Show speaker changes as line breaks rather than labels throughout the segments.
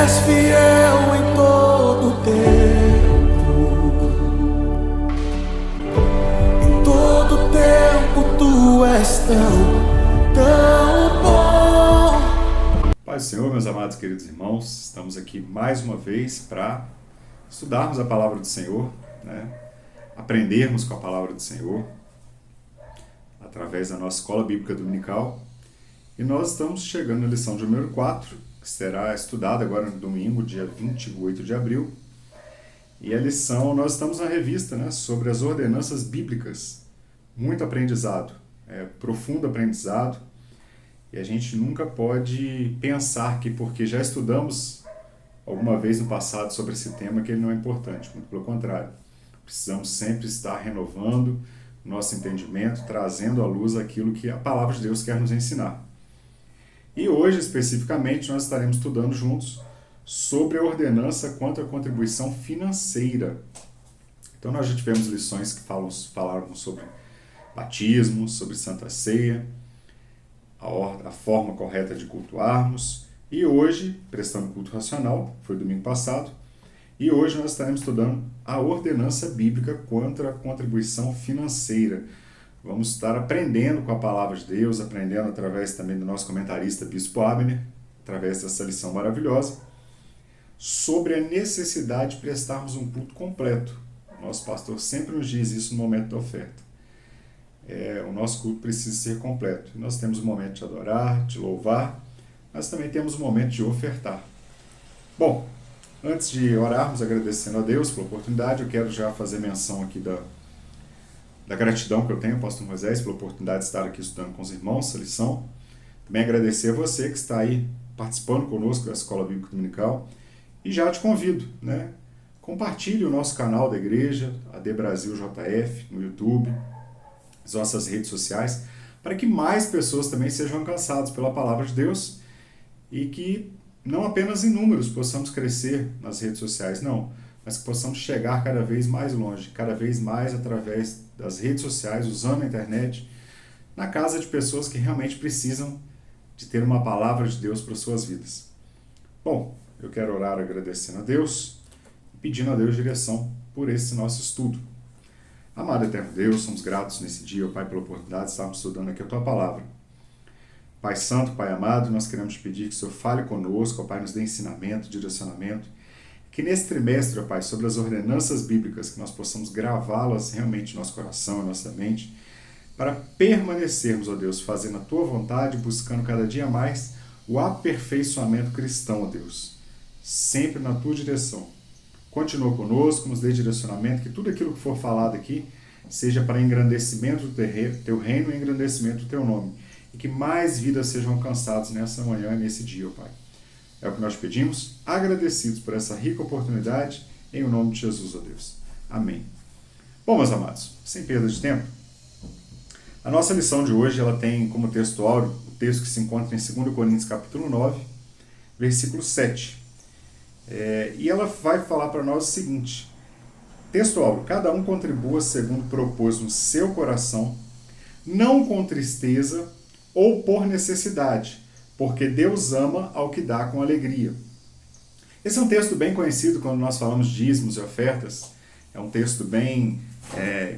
és fiel em todo tempo. Em todo tempo tu és tão bom.
Pai do Senhor, meus amados queridos irmãos, estamos aqui mais uma vez para estudarmos a palavra do Senhor, aprendermos com a palavra do Senhor, através da nossa escola bíblica dominical. E nós estamos chegando na lição de número 4, que será estudada agora no domingo, dia 28 de abril. E a lição, nós estamos na revista sobre as ordenanças bíblicas. Muito aprendizado, profundo aprendizado. E a gente nunca pode pensar que porque já estudamos alguma vez no passado sobre esse tema que ele não é importante. Muito pelo contrário. Precisamos sempre estar renovando nosso entendimento, trazendo à luz aquilo que a palavra de Deus quer nos ensinar. E hoje, especificamente, nós estaremos estudando juntos sobre a ordenança quanto à contribuição financeira. Então, nós já tivemos lições que falaram sobre batismo, sobre Santa Ceia, a forma correta de cultuarmos. E hoje, prestando culto racional, foi domingo passado, e hoje nós estaremos estudando a ordenança bíblica quanto à contribuição financeira. Vamos estar aprendendo com a palavra de Deus, aprendendo através também do nosso comentarista Bispo Abner, através dessa lição maravilhosa, sobre a necessidade de prestarmos um culto completo. O nosso pastor sempre nos diz isso no momento da oferta. O nosso culto precisa ser completo. Nós temos o momento de adorar, de louvar, mas também temos o momento de ofertar. Bom, antes de orarmos, agradecendo a Deus pela oportunidade, eu quero já fazer menção aqui da gratidão que eu tenho, pastor Moisés, pela oportunidade de estar aqui estudando com os irmãos essa lição. Também agradecer a você que está aí participando conosco da Escola Bíblica Dominical. E já te convido, compartilhe o nosso canal da igreja, AD Brasil JF, no YouTube, as nossas redes sociais, para que mais pessoas também sejam alcançadas pela palavra de Deus e que não apenas em números possamos crescer nas redes sociais, não, mas que possamos chegar cada vez mais longe, cada vez mais através das redes sociais, usando a internet, na casa de pessoas que realmente precisam de ter uma palavra de Deus para suas vidas. Bom, eu quero orar agradecendo a Deus e pedindo a Deus direção por esse nosso estudo. Amado eterno Deus, somos gratos nesse dia, Pai, pela oportunidade de estarmos estudando aqui a Tua palavra. Pai Santo, Pai amado, nós queremos te pedir que o Senhor fale conosco, Pai, nos dê ensinamento, direcionamento, que nesse trimestre, Pai, sobre as ordenanças bíblicas, que nós possamos gravá-las realmente no nosso coração, na nossa mente, para permanecermos, ó Deus, fazendo a Tua vontade, buscando cada dia mais o aperfeiçoamento cristão, ó Deus, sempre na Tua direção. Continua conosco, nos dê direcionamento, que tudo aquilo que for falado aqui seja para engrandecimento do Teu reino e engrandecimento do Teu nome, e que mais vidas sejam alcançadas nessa manhã e nesse dia, ó Pai. É o que nós pedimos, agradecidos por essa rica oportunidade, em o nome de Jesus, ó Deus. Amém. Bom, meus amados, sem perda de tempo, a nossa lição de hoje ela tem como texto áureo o texto que se encontra em 2 Coríntios capítulo 9, versículo 7. E ela vai falar para nós o seguinte: texto áureo, cada um contribua segundo propôs no seu coração, não com tristeza ou por necessidade, porque Deus ama ao que dá com alegria. Esse é um texto bem conhecido quando nós falamos de dízimos e ofertas. É um texto bem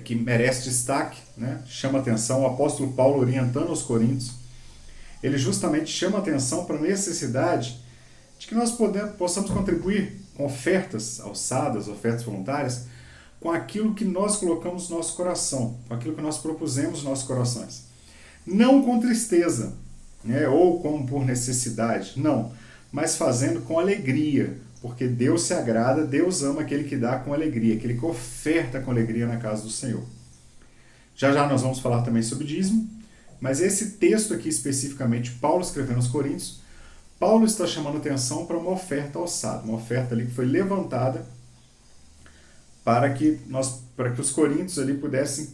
que merece destaque, chama atenção. O apóstolo Paulo, orientando aos coríntios, ele justamente chama atenção para a necessidade de que nós possamos contribuir com ofertas alçadas, ofertas voluntárias, com aquilo que nós colocamos no nosso coração, com aquilo que nós propusemos nos nossos corações. Não com tristeza, ou como por necessidade, não, mas fazendo com alegria, porque Deus se agrada, Deus ama aquele que dá com alegria, aquele que oferta com alegria na casa do Senhor. Já já nós vamos falar também sobre dízimo, mas esse texto aqui especificamente, Paulo escrevendo aos Coríntios, Paulo está chamando atenção para uma oferta alçada, uma oferta ali que foi levantada para que os coríntios ali pudessem,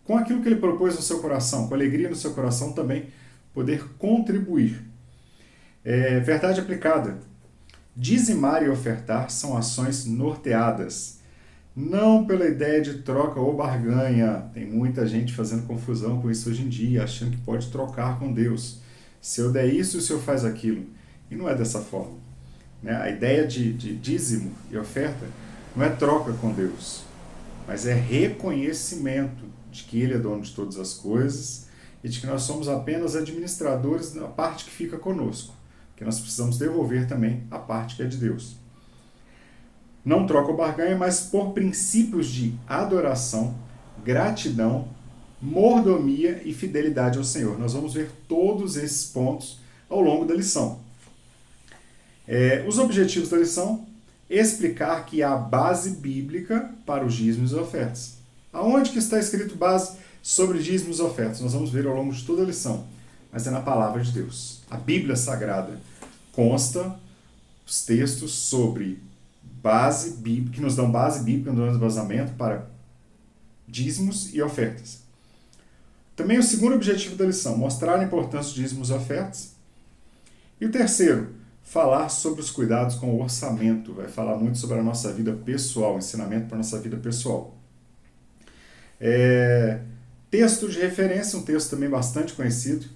com aquilo que ele propôs no seu coração, com alegria no seu coração também, poder contribuir. Verdade aplicada. Dizimar e ofertar são ações norteadas, não pela ideia de troca ou barganha. Tem muita gente fazendo confusão com isso hoje em dia, achando que pode trocar com Deus. Se eu der isso, o Senhor faz aquilo. E não é dessa forma. né? A ideia de dízimo e oferta não é troca com Deus, mas é reconhecimento de que Ele é dono de todas as coisas e de que nós somos apenas administradores da parte que fica conosco, que nós precisamos devolver também a parte que é de Deus. Não troca ou barganha, mas por princípios de adoração, gratidão, mordomia e fidelidade ao Senhor. Nós vamos ver todos esses pontos ao longo da lição. Os objetivos da lição: explicar que há base bíblica para os dízimos e ofertas. Aonde que está escrito base sobre dízimos e ofertas? Nós vamos ver ao longo de toda a lição, mas é na palavra de Deus. A Bíblia Sagrada consta os textos sobre base bíblica, que nos dão base bíblica, nos dão embasamento para dízimos e ofertas. Também o segundo objetivo da lição: mostrar a importância de dízimos e ofertas. E o terceiro, falar sobre os cuidados com o orçamento. Vai falar muito sobre a nossa vida pessoal, ensinamento para a nossa vida pessoal. Texto de referência, um texto também bastante conhecido,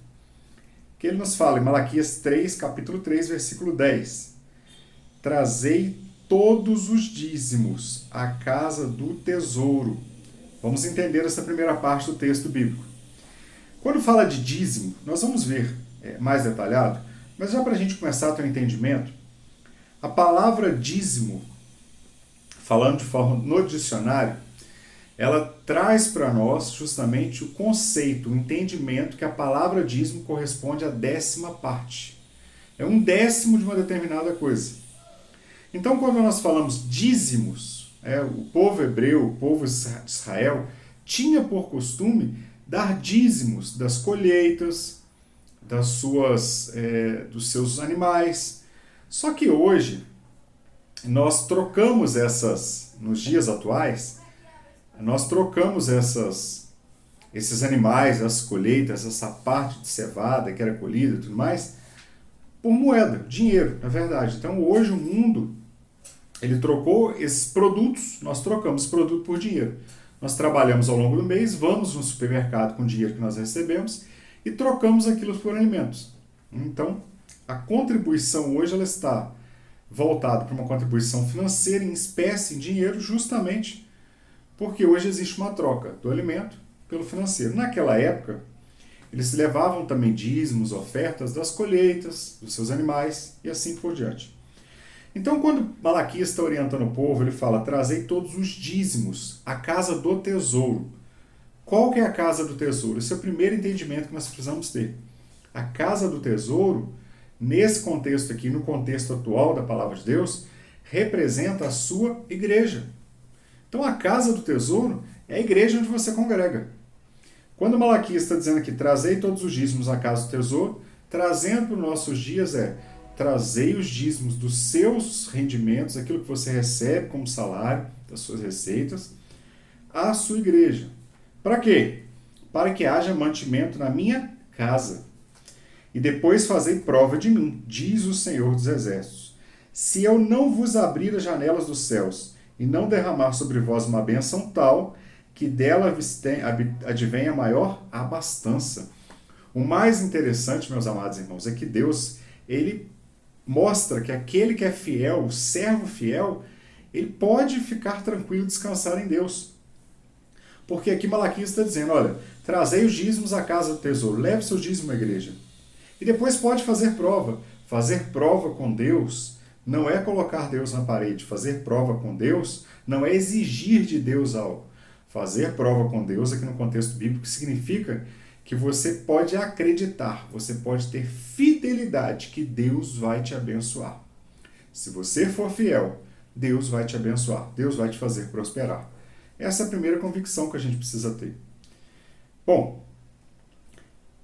que ele nos fala em Malaquias 3, capítulo 3, versículo 10. Trazei todos os dízimos à casa do tesouro. Vamos entender essa primeira parte do texto bíblico. Quando fala de dízimo, nós vamos ver mais detalhado, mas já para a gente começar a ter um entendimento, a palavra dízimo, falando de forma no dicionário, ela traz para nós justamente o conceito, o entendimento que a palavra dízimo corresponde à 10ª parte. É 1/10 de uma determinada coisa. Então, quando nós falamos dízimos, o povo hebreu, o povo de Israel, tinha por costume dar dízimos das colheitas, dos seus animais. Só que hoje, nós trocamos nos dias atuais, nós trocamos esses animais, as colheitas, essa parte de cevada que era colhida e tudo mais, por moeda, dinheiro, na verdade. Então hoje o mundo, ele trocou esses produtos, nós trocamos esse produto por dinheiro. Nós trabalhamos ao longo do mês, vamos no supermercado com o dinheiro que nós recebemos e trocamos aquilo por alimentos. Então, a contribuição hoje ela está voltada para uma contribuição financeira em espécie, em dinheiro, justamente porque hoje existe uma troca do alimento pelo financeiro. Naquela época, eles levavam também dízimos, ofertas das colheitas, dos seus animais e assim por diante. Então, quando Malaquias está orientando o povo, ele fala: trazei todos os dízimos à casa do tesouro. Qual que é a casa do tesouro? Esse é o primeiro entendimento que nós precisamos ter. A casa do tesouro, nesse contexto aqui, no contexto atual da palavra de Deus, representa a sua igreja. Então, a casa do tesouro é a igreja onde você congrega. Quando Malaquias está dizendo aqui: trazei todos os dízimos à casa do tesouro, trazendo para os nossos dias trazei os dízimos dos seus rendimentos, aquilo que você recebe como salário, das suas receitas, à sua igreja. Para quê? Para que haja mantimento na minha casa. E depois fazei prova de mim, diz o Senhor dos Exércitos. Se eu não vos abrir as janelas dos céus e não derramar sobre vós uma bênção tal, que dela advenha maior abastança. O mais interessante, meus amados irmãos, é que Deus, ele mostra que aquele que é fiel, o servo fiel, ele pode ficar tranquilo e descansar em Deus. Porque aqui Malaquias está dizendo: olha, trazei os dízimos à casa do tesouro, leve seu dízimo à igreja. E depois pode fazer prova. Fazer prova com Deus não é colocar Deus na parede. Fazer prova com Deus não é exigir de Deus algo. Fazer prova com Deus, aqui no contexto bíblico, significa que você pode acreditar, você pode ter fidelidade que Deus vai te abençoar. Se você for fiel, Deus vai te abençoar, Deus vai te fazer prosperar. Essa é a primeira convicção que a gente precisa ter. Bom,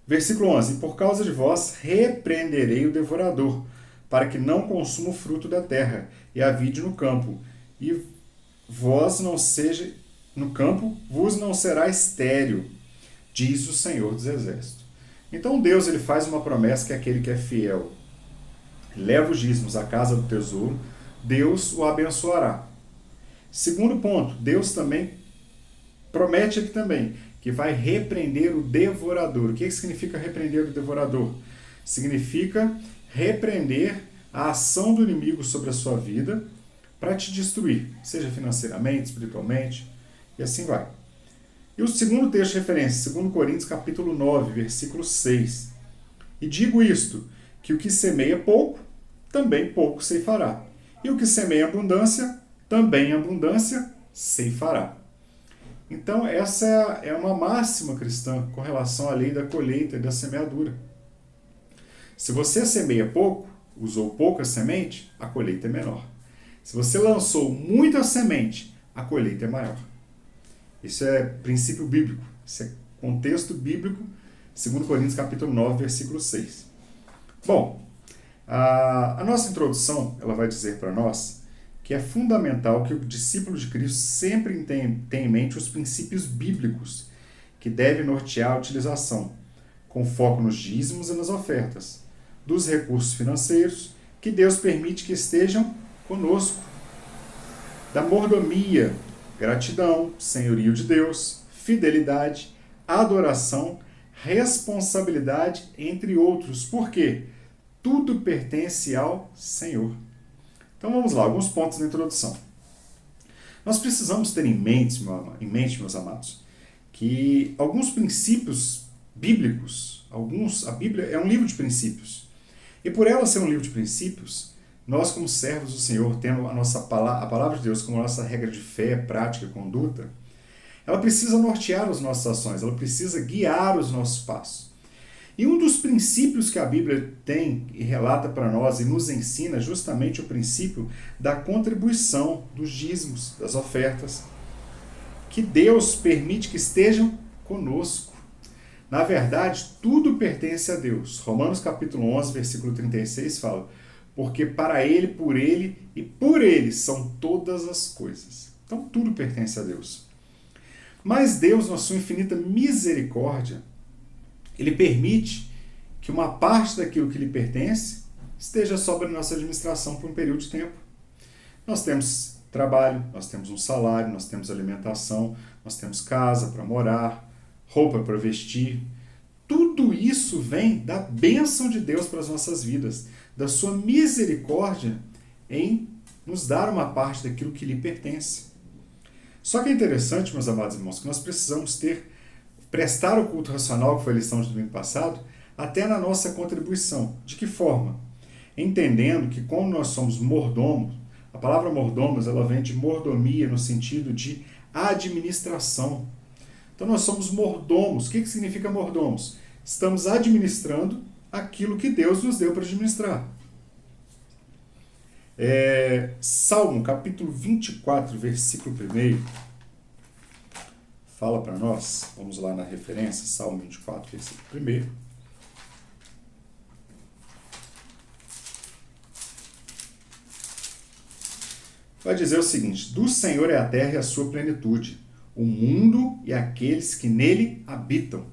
versículo 11. Por causa de vós repreenderei o devorador, para que não consuma o fruto da terra, e a vide no campo, e vós não seja no campo, vos não será estéril, diz o Senhor dos Exércitos. Então Deus, ele faz uma promessa que aquele que é fiel leva os dízimos à casa do tesouro, Deus o abençoará. Segundo ponto, Deus também promete aqui também que vai repreender o devorador. O que significa repreender o devorador? Significa repreender a ação do inimigo sobre a sua vida para te destruir, seja financeiramente, espiritualmente, e assim vai. E o segundo texto de referência, 2 Coríntios capítulo 9, versículo 6. E digo isto, que o que semeia pouco, também pouco ceifará. E o que semeia abundância, também abundância ceifará. Então, essa é uma máxima cristã com relação à lei da colheita e da semeadura. Se você semeia pouco, usou pouca semente, a colheita é menor. Se você lançou muita semente, a colheita é maior. Isso é princípio bíblico, isso é contexto bíblico, 2 Coríntios capítulo 9, versículo 6. Bom, a nossa introdução ela vai dizer para nós que é fundamental que o discípulo de Cristo sempre tenha em mente os princípios bíblicos que devem nortear a utilização, com foco nos dízimos e nas ofertas, dos recursos financeiros que Deus permite que estejam conosco, da mordomia, gratidão, senhorio de Deus, fidelidade, adoração, responsabilidade, entre outros. Por quê? Tudo pertence ao Senhor. Então vamos lá, alguns pontos na introdução. Nós precisamos ter em mente, meus amados, que alguns princípios bíblicos, a Bíblia é um livro de princípios. E por ela ser um livro de princípios, nós como servos do Senhor, tendo a palavra de Deus como nossa regra de fé, prática e conduta, ela precisa nortear as nossas ações, ela precisa guiar os nossos passos. E um dos princípios que a Bíblia tem e relata para nós e nos ensina é justamente o princípio da contribuição, dos dízimos, das ofertas, que Deus permite que estejam conosco. Na verdade, tudo pertence a Deus. Romanos capítulo 11, versículo 36 fala: porque para Ele, por Ele e por Ele são todas as coisas. Então tudo pertence a Deus. Mas Deus, na sua infinita misericórdia, Ele permite que uma parte daquilo que lhe pertence esteja sob a nossa administração por um período de tempo. Nós temos trabalho, nós temos um salário, nós temos alimentação, nós temos casa para morar, roupa para vestir. Tudo isso vem da bênção de Deus para as nossas vidas, da sua misericórdia em nos dar uma parte daquilo que lhe pertence. Só que é interessante, meus amados irmãos, que nós precisamos prestar o culto racional, que foi a lição de domingo passado, até na nossa contribuição. De que forma? Entendendo que como nós somos mordomos, a palavra mordomos ela vem de mordomia no sentido de administração. Então nós somos mordomos. O que significa mordomos? Estamos administrando aquilo que Deus nos deu para administrar. Salmo capítulo 24, versículo 1, fala para nós, vamos lá na referência, Salmo 24, versículo 1. Vai dizer o seguinte: do Senhor é a terra e a sua plenitude, o mundo e aqueles que nele habitam.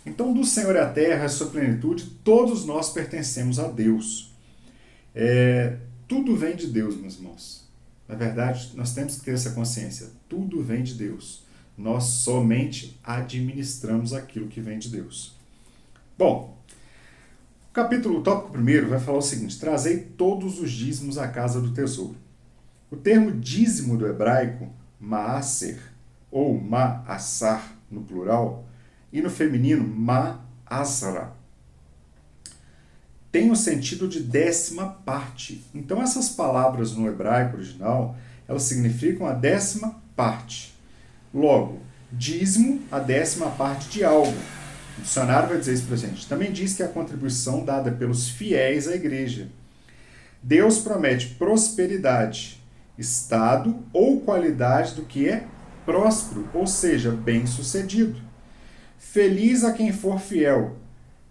Então, do Senhor é a terra e a sua plenitude, todos nós pertencemos a Deus. Tudo vem de Deus, meus irmãos. Na verdade, nós temos que ter essa consciência. Tudo vem de Deus. Nós somente administramos aquilo que vem de Deus. Bom, o tópico 1 vai falar o seguinte: trazei todos os dízimos à casa do tesouro. O termo dízimo do hebraico, maaser, ou ma'asar no plural, e no feminino, ma'asra, tem o sentido de 10ª parte. Então essas palavras no hebraico original, elas significam a 10ª parte. Logo, dízimo, a 10ª parte de algo. O dicionário vai dizer isso para a gente. Também diz que é a contribuição dada pelos fiéis à igreja. Deus promete prosperidade, estado ou qualidade do que é próspero, ou seja, bem-sucedido. Feliz a quem for fiel.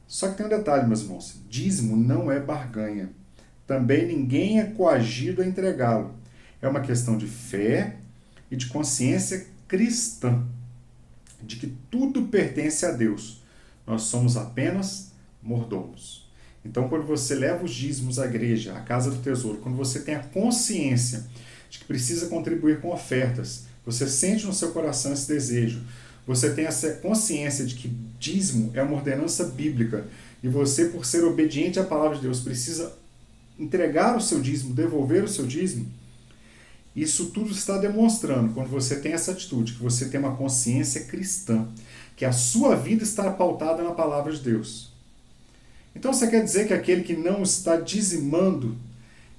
Só que tem um detalhe, meus irmãos. Dízimo não é barganha. Também ninguém é coagido a entregá-lo. É uma questão de fé e de consciência cristã, de que tudo pertence a Deus. Nós somos apenas mordomos. Então, quando você leva os dízimos à igreja, à casa do tesouro, quando você tem a consciência de que precisa contribuir com ofertas, você sente no seu coração esse desejo, você tem essa consciência de que dízimo é uma ordenança bíblica e você, por ser obediente à palavra de Deus, precisa entregar o seu dízimo, devolver o seu dízimo, isso tudo está demonstrando, quando você tem essa atitude, que você tem uma consciência cristã, que a sua vida está pautada na palavra de Deus. Então você quer dizer que aquele que não está dizimando,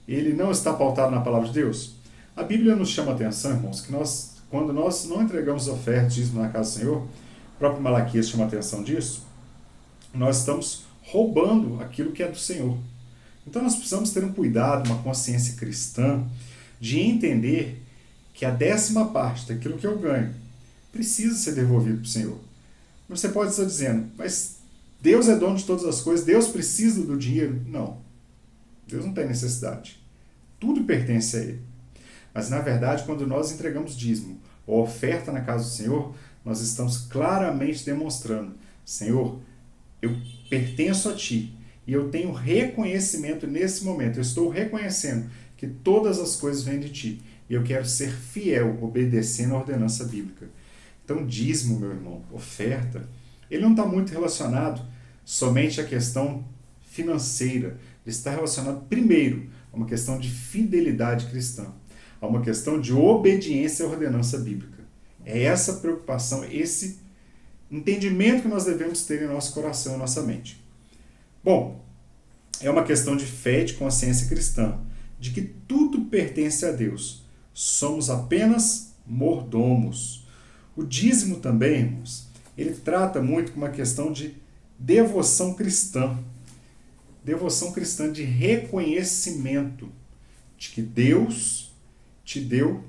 ele não está pautado na palavra de Deus? A Bíblia nos chama a atenção, irmãos, que quando nós não entregamos ofertas, dízimo na casa do Senhor, o próprio Malaquias chama a atenção disso, nós estamos roubando aquilo que é do Senhor. Então nós precisamos ter um cuidado, uma consciência cristã, de entender que a 10ª parte daquilo que eu ganho precisa ser devolvido para o Senhor. Você pode estar dizendo, mas Deus é dono de todas as coisas, Deus precisa do dinheiro? Não. Deus não tem necessidade. Tudo pertence a Ele. Mas, na verdade, quando nós entregamos dízimo ou oferta na casa do Senhor, nós estamos claramente demonstrando, Senhor, eu pertenço a Ti e eu tenho reconhecimento nesse momento, eu estou reconhecendo que todas as coisas vêm de Ti e eu quero ser fiel, obedecendo a ordenança bíblica. Então, dízimo, meu irmão, oferta, ele não está muito relacionado somente à questão financeira, ele está relacionado primeiro a uma questão de fidelidade cristã, a uma questão de obediência à ordenança bíblica. É essa preocupação, esse entendimento que nós devemos ter em nosso coração e nossa mente. Bom, é uma questão de fé e de consciência cristã, de que tudo pertence a Deus. Somos apenas mordomos. O dízimo também, irmãos, ele trata muito com uma questão de devoção cristã. Devoção cristã de reconhecimento de que Deus te deu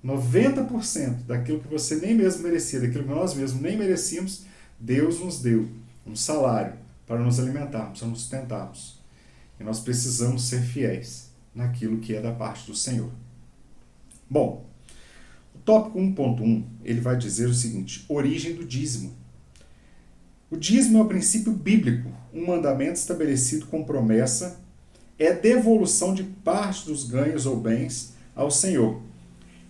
90% daquilo que você nem mesmo merecia, daquilo que nós mesmos nem merecíamos, Deus nos deu um salário para nos alimentarmos, para nos sustentarmos. E nós precisamos ser fiéis naquilo que é da parte do Senhor. Bom, o tópico 1.1, ele vai dizer o seguinte, origem do dízimo. O dízimo é um princípio bíblico, um mandamento estabelecido com promessa, é devolução de parte dos ganhos ou bens ao Senhor,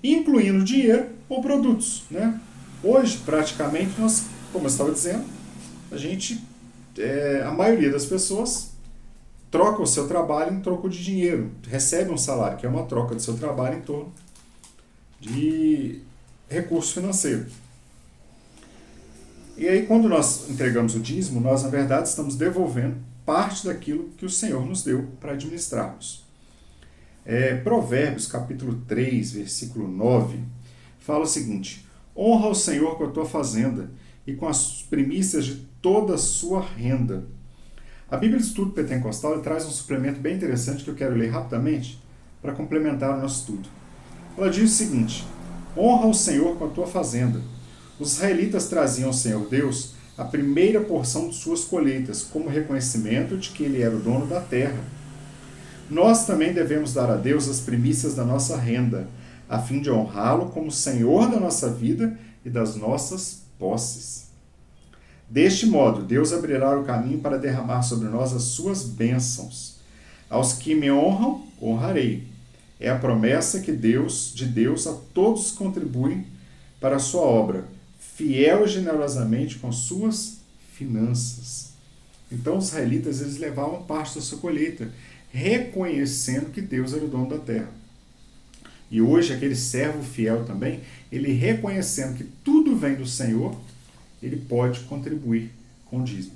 incluindo dinheiro ou produtos, né? Hoje, praticamente, nós, como eu estava dizendo, a maioria das pessoas troca o seu trabalho em troco de dinheiro, recebe um salário, que é uma troca do seu trabalho em torno de recurso financeiro. E aí, quando nós entregamos o dízimo, nós, na verdade, estamos devolvendo parte daquilo que o Senhor nos deu para administrarmos. Provérbios, capítulo 3, versículo 9, fala o seguinte, honra o Senhor com a tua fazenda e com as primícias de toda a sua renda. A Bíblia de Estudo Pentecostal traz um suplemento bem interessante que eu quero ler rapidamente para complementar o nosso estudo. Ela diz o seguinte, honra o Senhor com a tua fazenda. Os israelitas traziam ao Senhor Deus a primeira porção de suas colheitas, como reconhecimento de que Ele era o dono da terra. Nós também devemos dar a Deus as primícias da nossa renda, a fim de honrá-lo como Senhor da nossa vida e das nossas posses. Deste modo, Deus abrirá o caminho para derramar sobre nós as suas bênçãos. Aos que me honram, honrarei. É a promessa de Deus a todos que contribuem para a sua obra, fiel e generosamente com suas finanças. Então os israelitas eles levavam parte da sua colheita, reconhecendo que Deus era o dono da terra. E hoje aquele servo fiel também, ele reconhecendo que tudo vem do Senhor, ele pode contribuir com o dízimo.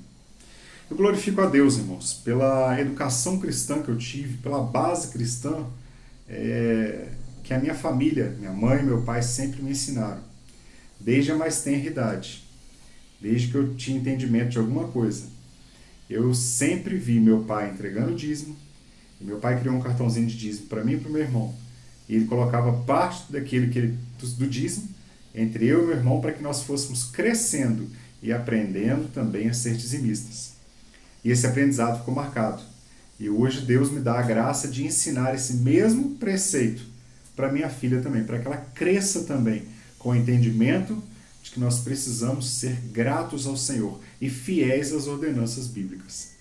Eu glorifico a Deus, irmãos, pela educação cristã que eu tive, pela base cristã que a minha família, minha mãe e meu pai sempre me ensinaram. Desde a mais tenra idade, desde que eu tinha entendimento de alguma coisa, eu sempre vi meu pai entregando dízimo, e meu pai criou um cartãozinho de dízimo para mim e para o meu irmão, e ele colocava parte do dízimo entre eu e meu irmão para que nós fôssemos crescendo e aprendendo também a ser dizimistas. E esse aprendizado ficou marcado. E hoje Deus me dá a graça de ensinar esse mesmo preceito para minha filha também, para que ela cresça também com o entendimento de que nós precisamos ser gratos ao Senhor e fiéis às ordenanças bíblicas.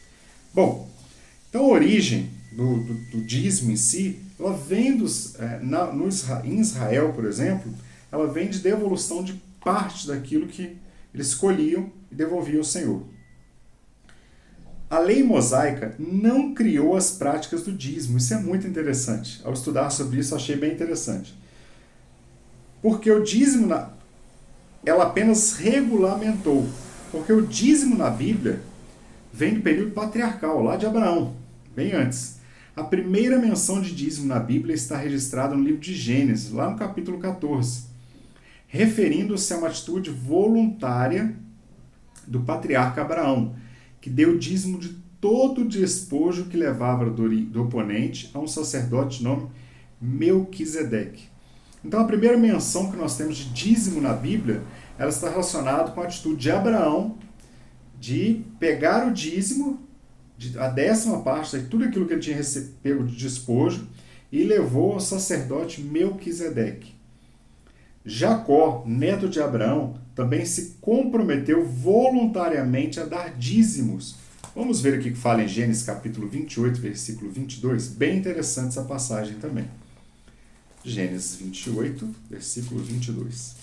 Bom, então a origem do dízimo em si, ela vem em Israel, por exemplo, ela vem de devolução de parte daquilo que eles colhiam e devolviam ao Senhor. A lei mosaica não criou as práticas do dízimo. Isso é muito interessante. Ao estudar sobre isso, achei bem interessante. Porque o dízimo, ela apenas regulamentou. Porque o dízimo na Bíblia vem do período patriarcal, lá de Abraão, bem antes. A primeira menção de dízimo na Bíblia está registrada no livro de Gênesis, lá no capítulo 14, referindo-se a uma atitude voluntária do patriarca Abraão, que deu dízimo de todo o despojo que levava do oponente a um sacerdote de nome Melquisedeque. Então, a primeira menção que nós temos de dízimo na Bíblia, ela está relacionada com a atitude de Abraão de pegar o dízimo, a 10ª parte de tudo aquilo que ele tinha pego de despojo, e levou ao sacerdote Melquisedeque. Jacó, neto de Abraão, também se comprometeu voluntariamente a dar dízimos. Vamos ver o que fala em Gênesis capítulo 28, versículo 22. Bem interessante essa passagem também. Gênesis 28, versículo 22.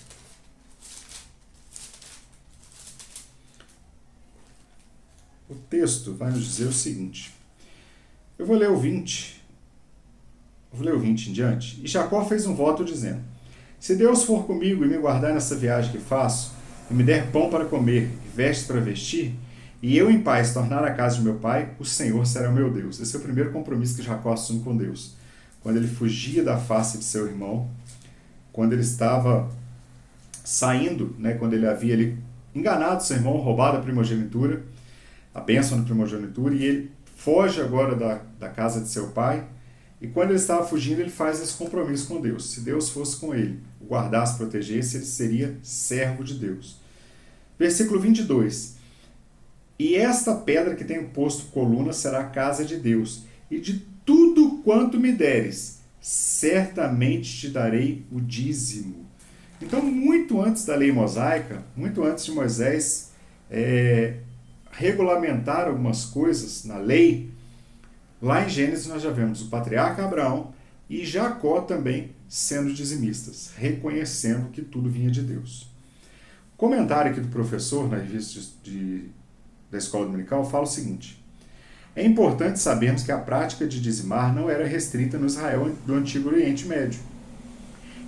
O texto vai nos dizer o seguinte. Eu vou ler o 20. Vou ler o 20 em diante. E Jacó fez um voto dizendo: se Deus for comigo e me guardar nessa viagem que faço, e me der pão para comer e vestes para vestir, e eu em paz tornar a casa de meu pai, o Senhor será o meu Deus. Esse é o primeiro compromisso que Jacó assume com Deus. Quando ele fugia da face de seu irmão, quando ele estava saindo, quando ele havia enganado seu irmão, roubado a primogenitura, a bênção da primogenitura, e ele foge agora da casa de seu pai, e quando ele estava fugindo, ele faz esse compromisso com Deus. Se Deus fosse com ele, o guardasse, protegesse, ele seria servo de Deus. Versículo 22. E esta pedra que tenho posto coluna será a casa de Deus, e de tudo quanto me deres, certamente te darei o dízimo. Então, muito antes da lei mosaica, muito antes de Moisés regulamentar algumas coisas na lei, lá em Gênesis nós já vemos o patriarca Abraão e Jacó também sendo dizimistas, reconhecendo que tudo vinha de Deus. O comentário aqui do professor na revista da Escola Dominical fala o seguinte: é importante sabermos que a prática de dizimar não era restrita no Israel do Antigo Oriente Médio.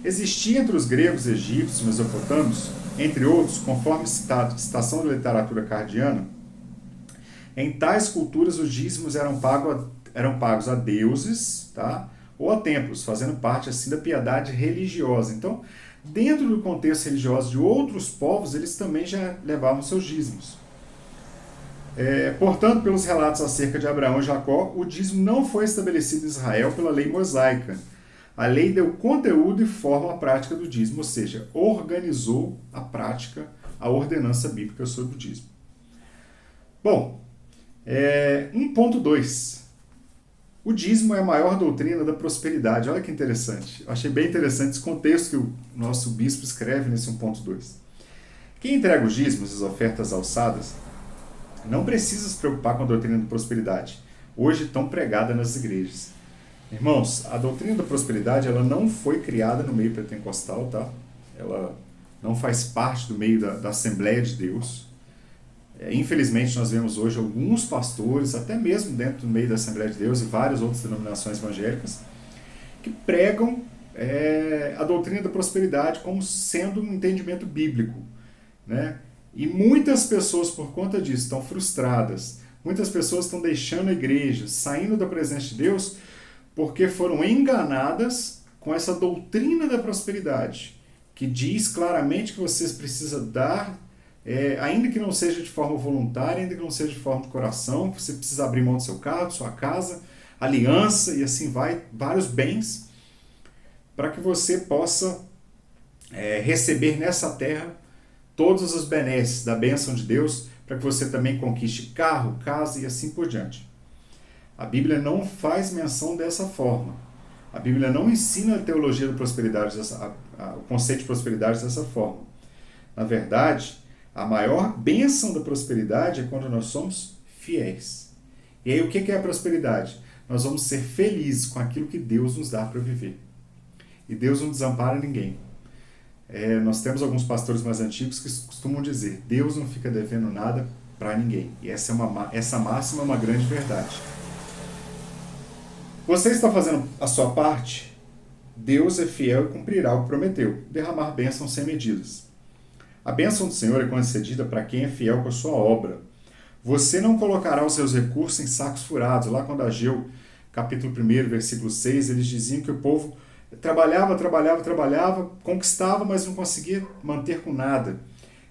Existia entre os gregos, egípcios, mesopotâmios, entre outros, conforme citação da literatura cardiana, em tais culturas os dízimos eram pagos a deuses, tá? Ou a templos, fazendo parte assim da piedade religiosa. Então, dentro do contexto religioso de outros povos, eles também já levavam seus dízimos. Portanto, pelos relatos acerca de Abraão e Jacó, o dízimo não foi estabelecido em Israel pela lei mosaica. A lei deu conteúdo e forma à prática do dízimo, ou seja, organizou a prática, a ordenança bíblica sobre o dízimo. Bom, 1.2. O dízimo é a maior doutrina da prosperidade. Olha que interessante. Eu achei bem interessante esse contexto que o nosso bispo escreve nesse 1.2. Quem entrega os dízimos, as ofertas alçadas, não precisa se preocupar com a doutrina da prosperidade, hoje tão pregada nas igrejas. Irmãos, a doutrina da prosperidade ela não foi criada no meio pentecostal, tá? Ela não faz parte do meio da Assembleia de Deus. Infelizmente, nós vemos hoje alguns pastores, até mesmo dentro do meio da Assembleia de Deus e várias outras denominações evangélicas, que pregam a doutrina da prosperidade como sendo um entendimento bíblico, né? E muitas pessoas, por conta disso, estão frustradas. Muitas pessoas estão deixando a igreja, saindo da presença de Deus, porque foram enganadas com essa doutrina da prosperidade, que diz claramente que você precisa dar, ainda que não seja de forma voluntária, ainda que não seja de forma de coração, você precisa abrir mão do seu carro, de sua casa, aliança e assim vai, vários bens, para que você possa receber nessa terra todos os benesses da bênção de Deus, para que você também conquiste carro, casa e assim por diante. A Bíblia não faz menção dessa forma. A Bíblia não ensina a teologia da prosperidade, o conceito de prosperidade dessa forma. Na verdade, a maior bênção da prosperidade é quando nós somos fiéis. E aí o que é a prosperidade? Nós vamos ser felizes com aquilo que Deus nos dá para viver. E Deus não desampara ninguém. Nós temos alguns pastores mais antigos que costumam dizer: Deus não fica devendo nada para ninguém. E essa máxima é uma grande verdade. Você está fazendo a sua parte? Deus é fiel e cumprirá o que prometeu, derramar bênçãos sem medidas. A bênção do Senhor é concedida para quem é fiel com a sua obra. Você não colocará os seus recursos em sacos furados. Lá quando Ageu, capítulo 1, versículo 6, eles diziam que o povo trabalhava, conquistava, mas não conseguia manter com nada.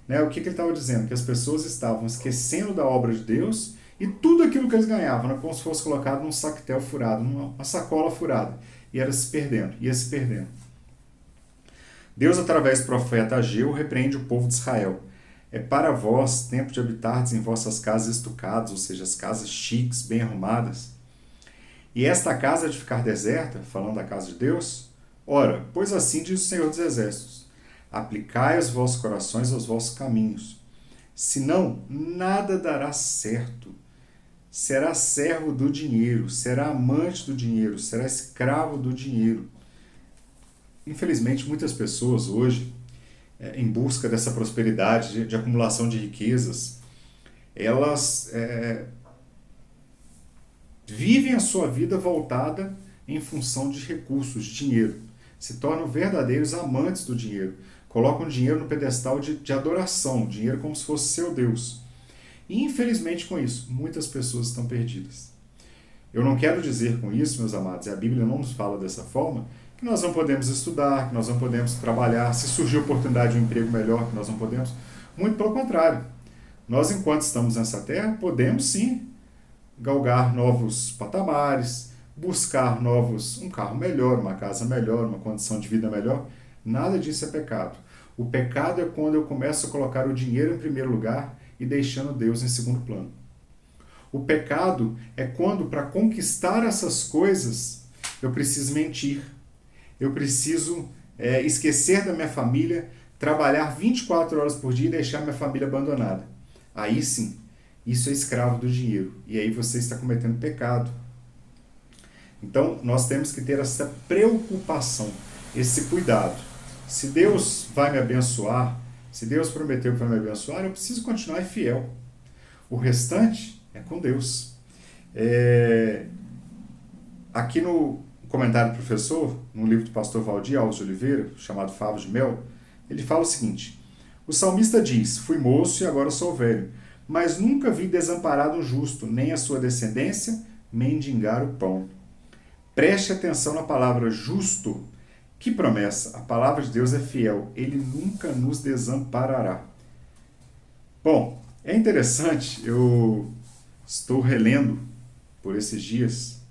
Né? O que ele estava dizendo? Que as pessoas estavam esquecendo da obra de Deus e tudo aquilo que eles ganhavam, como se fosse colocado num saquetel furado, numa sacola furada. E ia se perdendo. Deus, através do profeta Ageu, repreende o povo de Israel. É para vós tempo de habitardes em vossas casas estucadas, ou seja, as casas chiques, bem arrumadas. E esta casa de ficar deserta, falando da casa de Deus, ora, pois assim diz o Senhor dos Exércitos, aplicai os vossos corações aos vossos caminhos, senão nada dará certo. Será servo do dinheiro, será amante do dinheiro, será escravo do dinheiro. Infelizmente, muitas pessoas hoje, em busca dessa prosperidade, de acumulação de riquezas, elas vivem a sua vida voltada em função de recursos, de dinheiro. Se tornam verdadeiros amantes do dinheiro. Colocam o dinheiro no pedestal de adoração, o dinheiro como se fosse seu Deus. E infelizmente com isso, muitas pessoas estão perdidas. Eu não quero dizer com isso, meus amados, e a Bíblia não nos fala dessa forma, que nós não podemos estudar, que nós não podemos trabalhar, se surgir a oportunidade de um emprego melhor, que nós não podemos. Muito pelo contrário. Nós, enquanto estamos nessa terra, podemos sim galgar novos patamares, buscar um carro melhor, uma casa melhor, uma condição de vida melhor. Nada disso é pecado. O pecado é quando eu começo a colocar o dinheiro em primeiro lugar e deixando Deus em segundo plano. O pecado é quando, para conquistar essas coisas, eu preciso mentir. Eu preciso esquecer da minha família, trabalhar 24 horas por dia e deixar minha família abandonada. Aí sim, isso é escravo do dinheiro. E aí você está cometendo pecado. Então, nós temos que ter essa preocupação, esse cuidado. Se Deus vai me abençoar, se Deus prometeu que vai me abençoar, eu preciso continuar fiel. O restante é com Deus. Aqui no comentário do professor, no livro do pastor Valdir Alves de Oliveira, chamado Favos de Mel, ele fala o seguinte: o salmista diz, fui moço e agora sou velho, mas nunca vi desamparado um justo, nem a sua descendência mendigar o pão. Preste atenção na palavra justo. Que promessa! A palavra de Deus é fiel. Ele nunca nos desamparará. Bom, é interessante, eu estou relendo por esses dias,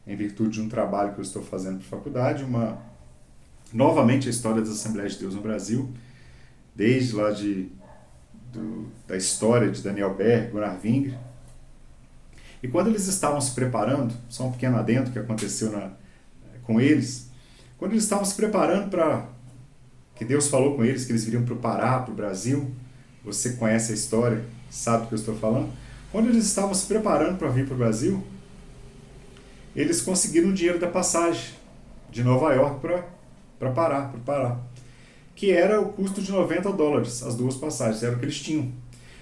em virtude de um trabalho que eu estou fazendo para a faculdade, novamente a história das Assembleias de Deus no Brasil, desde lá da história de Daniel Berg, Gunnar Wingre. E quando eles estavam se preparando, só um pequeno adendo que aconteceu com eles, quando eles estavam se preparando para que Deus falou com eles que eles viriam para o Pará, para o Brasil, você conhece a história, sabe do que eu estou falando? Quando eles estavam se preparando para vir para o Brasil, eles conseguiram o dinheiro da passagem de Nova York para o Pará, que era o custo de $90, as duas passagens, era o que eles tinham.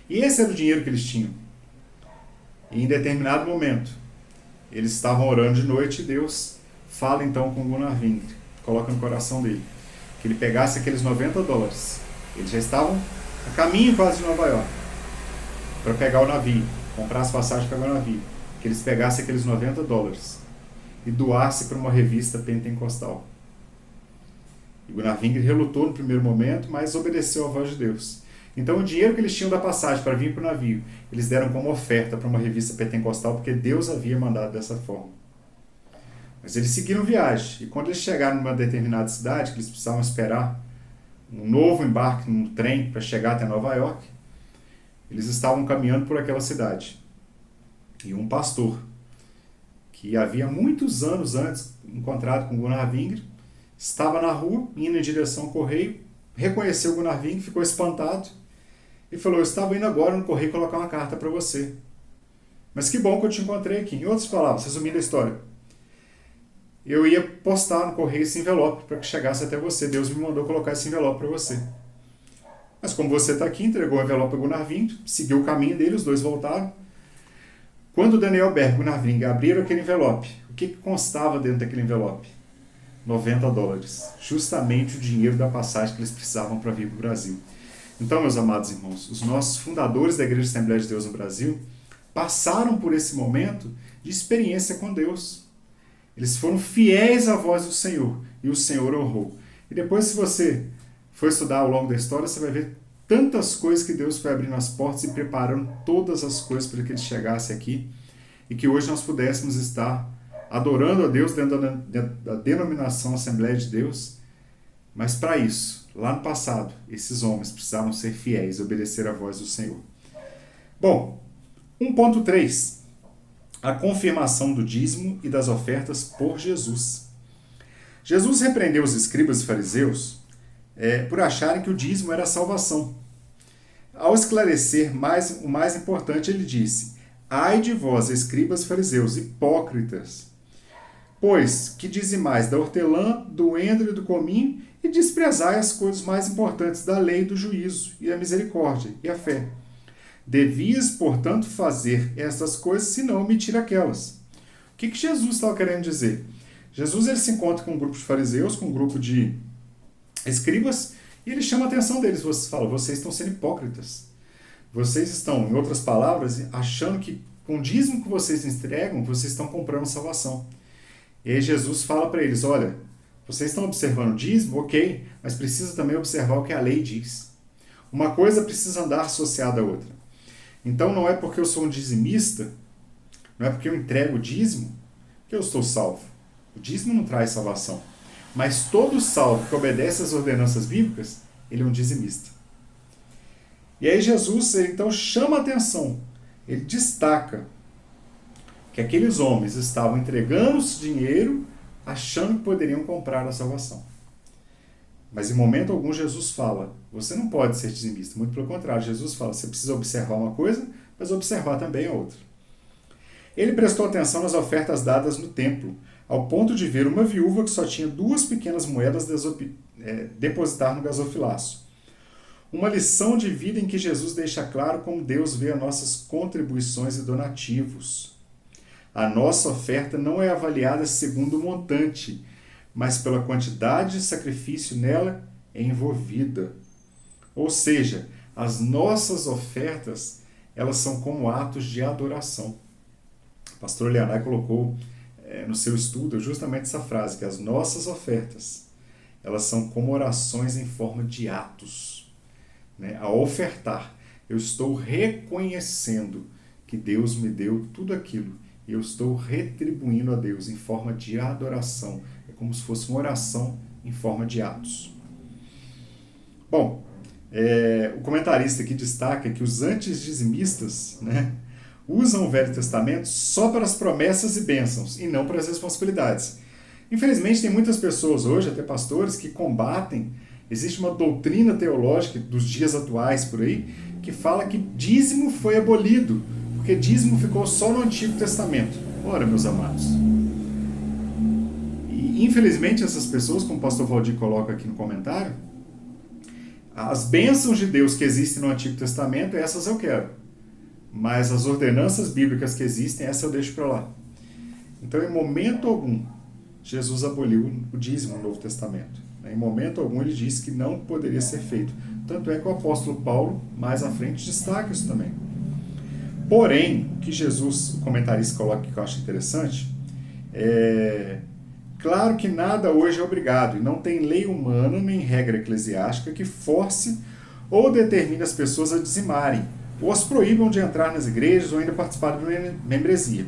E esse era o dinheiro que eles tinham. E em determinado momento, eles estavam orando de noite e Deus fala então com Gunnar Wingre, coloca no coração dele, que ele pegasse aqueles $90. Eles já estavam a caminho quase de Nova York, para pegar o navio, comprar as passagens para pegar o navio, que eles pegassem aqueles $90 e doassem para uma revista pentecostal. E Gunnar Wingre relutou no primeiro momento, mas obedeceu à voz de Deus. Então o dinheiro que eles tinham da passagem para vir para o navio, eles deram como oferta para uma revista pentecostal, porque Deus havia mandado dessa forma. Mas eles seguiram viagem, e quando eles chegaram numa determinada cidade, que eles precisavam esperar um novo embarque no trem para chegar até Nova York, eles estavam caminhando por aquela cidade. E um pastor, que havia muitos anos antes encontrado com Gunnar Wingre, estava na rua, indo em direção ao correio, reconheceu Gunnar Wingre, ficou espantado, e falou, eu estava indo agora no correio colocar uma carta para você. Mas que bom que eu te encontrei aqui. Em outras palavras, resumindo a história, eu ia postar no correio esse envelope para que chegasse até você. Deus me mandou colocar esse envelope para você. Mas como você está aqui, entregou o envelope para Gunnar Ving, seguiu o caminho dele, os dois voltaram. Quando Daniel Berg e Gunnar Ving abriram aquele envelope, o que constava dentro daquele envelope? $90. Justamente o dinheiro da passagem que eles precisavam para vir para o Brasil. Então, meus amados irmãos, os nossos fundadores da Igreja Assembleia de Deus no Brasil passaram por esse momento de experiência com Deus. Eles foram fiéis à voz do Senhor e o Senhor honrou. E depois, se você for estudar ao longo da história, você vai ver tantas coisas que Deus foi abrindo as portas e preparando todas as coisas para que ele chegasse aqui e que hoje nós pudéssemos estar adorando a Deus dentro da denominação Assembleia de Deus. Mas para isso, lá no passado, esses homens precisavam ser fiéis e obedecer à voz do Senhor. Bom, 1.3. A confirmação do dízimo e das ofertas por Jesus. Jesus repreendeu os escribas e fariseus por acharem que o dízimo era a salvação. Ao esclarecer o mais importante, ele disse: ai de vós, escribas e fariseus, hipócritas, pois que dizimais da hortelã, do endro e do cominho, e desprezai as coisas mais importantes da lei, do juízo, e a misericórdia, e a fé. Devias, portanto, fazer estas coisas, senão omitir aquelas. O que Jesus estava querendo dizer? Jesus ele se encontra com um grupo de fariseus, com um grupo de escribas, e ele chama a atenção deles. Você fala, vocês estão sendo hipócritas. Vocês estão, em outras palavras, achando que com o dízimo que vocês entregam, vocês estão comprando salvação. E aí Jesus fala para eles, olha, vocês estão observando o dízimo? Ok, mas precisa também observar o que a lei diz. Uma coisa precisa andar associada à outra. Então não é porque eu sou um dizimista, não é porque eu entrego o dízimo, que eu estou salvo. O dízimo não traz salvação. Mas todo salvo que obedece às ordenanças bíblicas, ele é um dizimista. E aí Jesus, ele então chama a atenção, ele destaca que aqueles homens estavam entregando esse dinheiro achando que poderiam comprar a salvação. Mas em momento algum Jesus fala, você não pode ser dizimista. Muito pelo contrário, Jesus fala, você precisa observar uma coisa, mas observar também a outra. Ele prestou atenção nas ofertas dadas no templo, ao ponto de ver uma viúva que só tinha 2 pequenas moedas depositar no gasofilaço. Uma lição de vida em que Jesus deixa claro como Deus vê as nossas contribuições e donativos. A nossa oferta não é avaliada segundo o montante, mas pela quantidade de sacrifício nela envolvida. Ou seja, as nossas ofertas, elas são como atos de adoração. O pastor Leonardo colocou no seu estudo justamente essa frase, que as nossas ofertas, elas são como orações em forma de atos. Ao ofertar, eu estou reconhecendo que Deus me deu tudo aquilo e eu estou retribuindo a Deus em forma de adoração. É como se fosse uma oração em forma de atos. Bom, o comentarista aqui destaca que os antidizimistas usam o Velho Testamento só para as promessas e bênçãos e não para as responsabilidades. Infelizmente, tem muitas pessoas hoje, até pastores, que combatem. Existe uma doutrina teológica dos dias atuais por aí que fala que dízimo foi abolido, porque dízimo ficou só no Antigo Testamento. Ora, meus amados. E, infelizmente, essas pessoas, como o pastor Valdir coloca aqui no comentário, as bênçãos de Deus que existem no Antigo Testamento, essas eu quero. Mas as ordenanças bíblicas que existem, essas eu deixo para lá. Então, em momento algum, Jesus aboliu o dízimo no Novo Testamento. Em momento algum ele disse que não poderia ser feito. Tanto é que o apóstolo Paulo, mais à frente, destaca isso também. Porém, o que Jesus, o comentarista, coloca aqui que eu acho interessante, claro que nada hoje é obrigado, e não tem lei humana nem regra eclesiástica que force ou determine as pessoas a dizimarem, ou as proíbam de entrar nas igrejas ou ainda participar de uma membresia.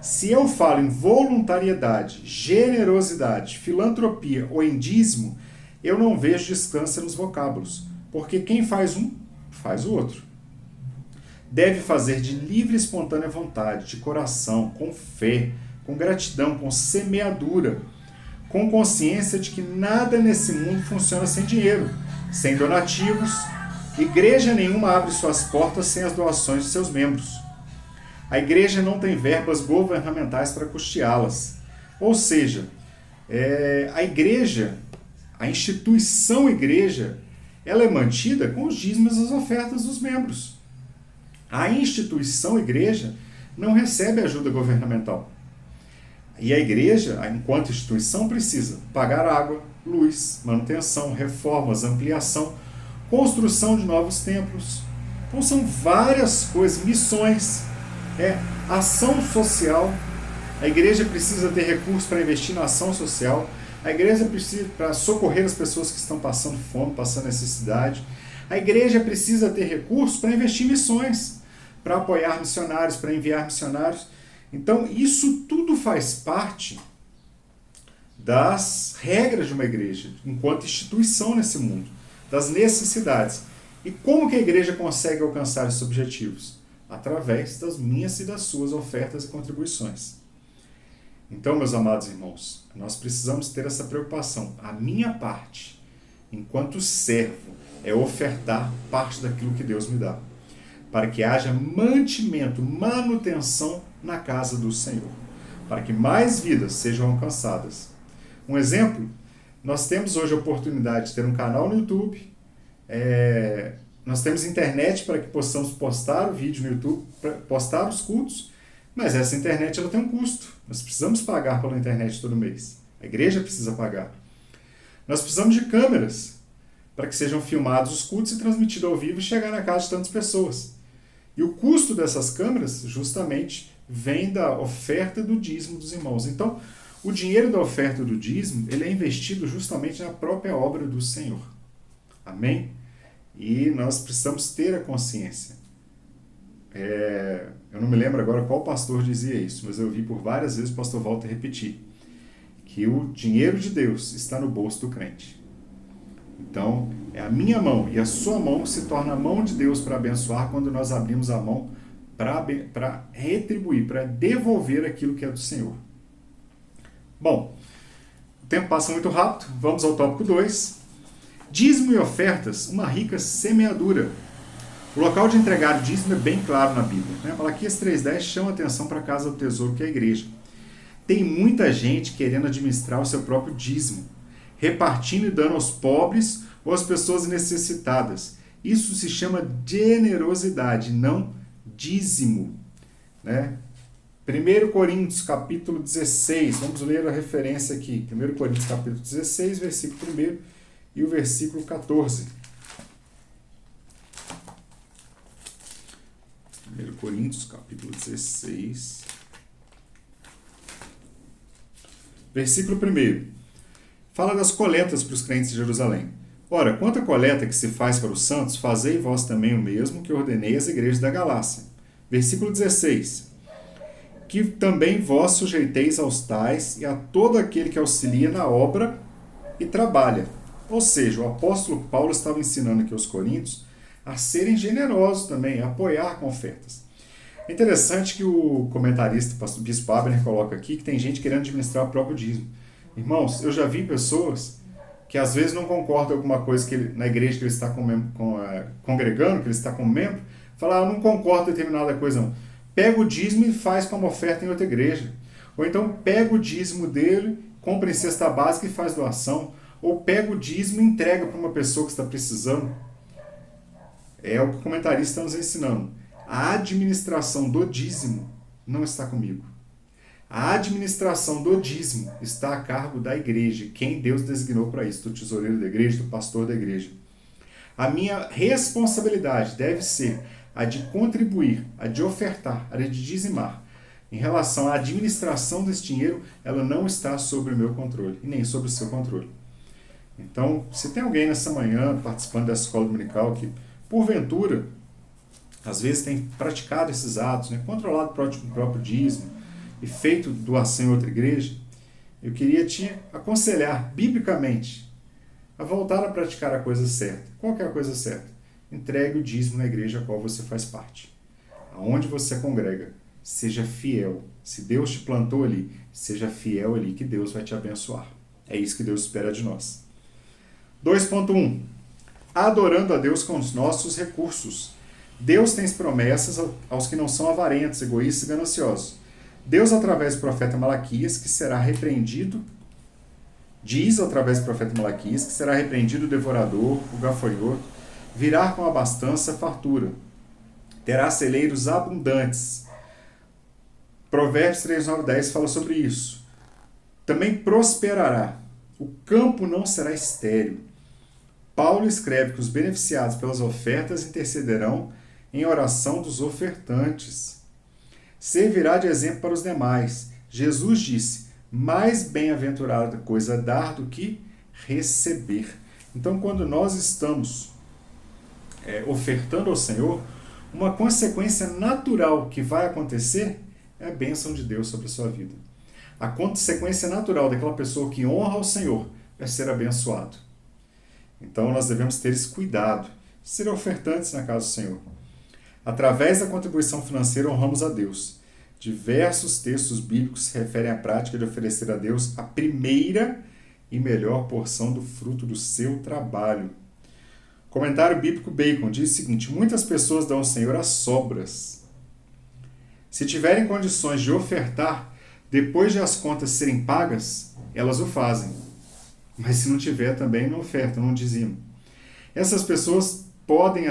Se eu falo em voluntariedade, generosidade, filantropia ou em dízimo, eu não vejo distância nos vocábulos, porque quem faz um, faz o outro. Deve fazer de livre e espontânea vontade, de coração, com fé, com gratidão, com semeadura, com consciência de que nada nesse mundo funciona sem dinheiro, sem donativos. Igreja nenhuma abre suas portas sem as doações de seus membros. A igreja não tem verbas governamentais para custeá-las. Ou seja, a igreja, a instituição igreja, ela é mantida com os dízimos e as ofertas dos membros. A instituição igreja não recebe ajuda governamental. E a igreja, enquanto instituição, precisa pagar água, luz, manutenção, reformas, ampliação, construção de novos templos. Então são várias coisas, missões, ação social. A igreja precisa ter recursos para investir na ação social. A igreja precisa para socorrer as pessoas que estão passando fome, passando necessidade. A igreja precisa ter recursos para investir em missões, para apoiar missionários, para enviar missionários. Então, isso tudo faz parte das regras de uma igreja, enquanto instituição nesse mundo, das necessidades. E como que a igreja consegue alcançar esses objetivos? Através das minhas e das suas ofertas e contribuições. Então, meus amados irmãos, nós precisamos ter essa preocupação. A minha parte, enquanto servo, é ofertar parte daquilo que Deus me dá, para que haja mantimento, manutenção na casa do Senhor, para que mais vidas sejam alcançadas. Um exemplo, nós temos hoje a oportunidade de ter um canal no YouTube, nós temos internet para que possamos postar o vídeo no YouTube, postar os cultos, mas essa internet ela tem um custo. Nós precisamos pagar pela internet todo mês. A igreja precisa pagar. Nós precisamos de câmeras para que sejam filmados os cultos e transmitidos ao vivo e chegar na casa de tantas pessoas. E o custo dessas câmeras, justamente, vem da oferta do dízimo dos irmãos. Então, o dinheiro da oferta do dízimo, ele é investido justamente na própria obra do Senhor. Amém? E nós precisamos ter a consciência. Eu não me lembro agora qual pastor dizia isso, mas eu vi por várias vezes o pastor Walter repetir que o dinheiro de Deus está no bolso do crente. Então, é a minha mão e a sua mão que se torna a mão de Deus para abençoar quando nós abrimos a mão para retribuir, para devolver aquilo que é do Senhor. Bom, o tempo passa muito rápido, vamos ao tópico 2. Dízimo e ofertas, uma rica semeadura. O local de entregar o dízimo é bem claro na Bíblia. Malaquias 3,10 chama a atenção para a casa do tesouro, que é a igreja. Tem muita gente querendo administrar o seu próprio dízimo, repartindo e dando aos pobres ou às pessoas necessitadas. Isso se chama generosidade, não dízimo. 1 Coríntios, capítulo 16, vamos ler a referência aqui. 1 Coríntios, capítulo 16, versículo 1 e o versículo 14. 1 Coríntios, capítulo 16, versículo 1. Fala das coletas para os crentes de Jerusalém. Ora, quanto à coleta que se faz para os santos, fazei vós também o mesmo que ordenei às igrejas da Galácia. Versículo 16. Que também vós sujeiteis aos tais e a todo aquele que auxilia na obra e trabalha. Ou seja, o apóstolo Paulo estava ensinando aqui aos coríntios a serem generosos também, a apoiar com ofertas. É interessante que o comentarista, o bispo Abner, coloca aqui que tem gente querendo administrar o próprio dízimo. Irmãos, eu já vi pessoas que às vezes não concordam com alguma coisa na igreja que ele está congregando, que ele está como membro, fala, eu não concordo com determinada coisa não. Pega o dízimo e faz como oferta em outra igreja. Ou então pega o dízimo dele, compra em cesta básica e faz doação. Ou pega o dízimo e entrega para uma pessoa que está precisando. É o que o comentarista está nos ensinando. A administração do dízimo não está comigo. A administração do dízimo está a cargo da igreja, quem Deus designou para isso, do tesoureiro da igreja, do pastor da igreja. A minha responsabilidade deve ser a de contribuir, a de ofertar, a de dizimar. Em relação à administração desse dinheiro, ela não está sob o meu controle e nem sob o seu controle. Então, se tem alguém nessa manhã participando dessa escola dominical que, porventura, às vezes tem praticado esses atos, controlado o próprio dízimo e feito doação em outra igreja, eu queria te aconselhar, biblicamente, a voltar a praticar a coisa certa. Qual que é a coisa certa? Entregue o dízimo na igreja a qual você faz parte. Aonde você congrega, seja fiel. Se Deus te plantou ali, seja fiel ali, que Deus vai te abençoar. É isso que Deus espera de nós. 2.1. Adorando a Deus com os nossos recursos. Deus tem promessas aos que não são avarentos, egoístas e gananciosos. Deus, através do profeta Malaquias, que será repreendido Diz, através do profeta Malaquias, que será repreendido o devorador, o gafanhoto, virá com abastança fartura, terá celeiros abundantes. Provérbios 3, 9, 10 fala sobre isso. Também prosperará, o campo não será estéril. Paulo escreve que os beneficiados pelas ofertas intercederão em oração dos ofertantes. Servirá de exemplo para os demais. Jesus disse, mais bem-aventurada coisa é dar do que receber. Então, quando nós estamos ofertando ao Senhor, uma consequência natural que vai acontecer é a bênção de Deus sobre a sua vida. A consequência natural daquela pessoa que honra ao Senhor é ser abençoado. Então, nós devemos ter esse cuidado, ser ofertantes na casa do Senhor. Através da contribuição financeira, honramos a Deus. Diversos textos bíblicos se referem à prática de oferecer a Deus a primeira e melhor porção do fruto do seu trabalho. Comentário bíblico Bacon diz o seguinte: muitas pessoas dão ao Senhor as sobras. Se tiverem condições de ofertar, depois de as contas serem pagas, elas o fazem. Mas se não tiver, também não ofertam, não dizimam. Essas pessoas podem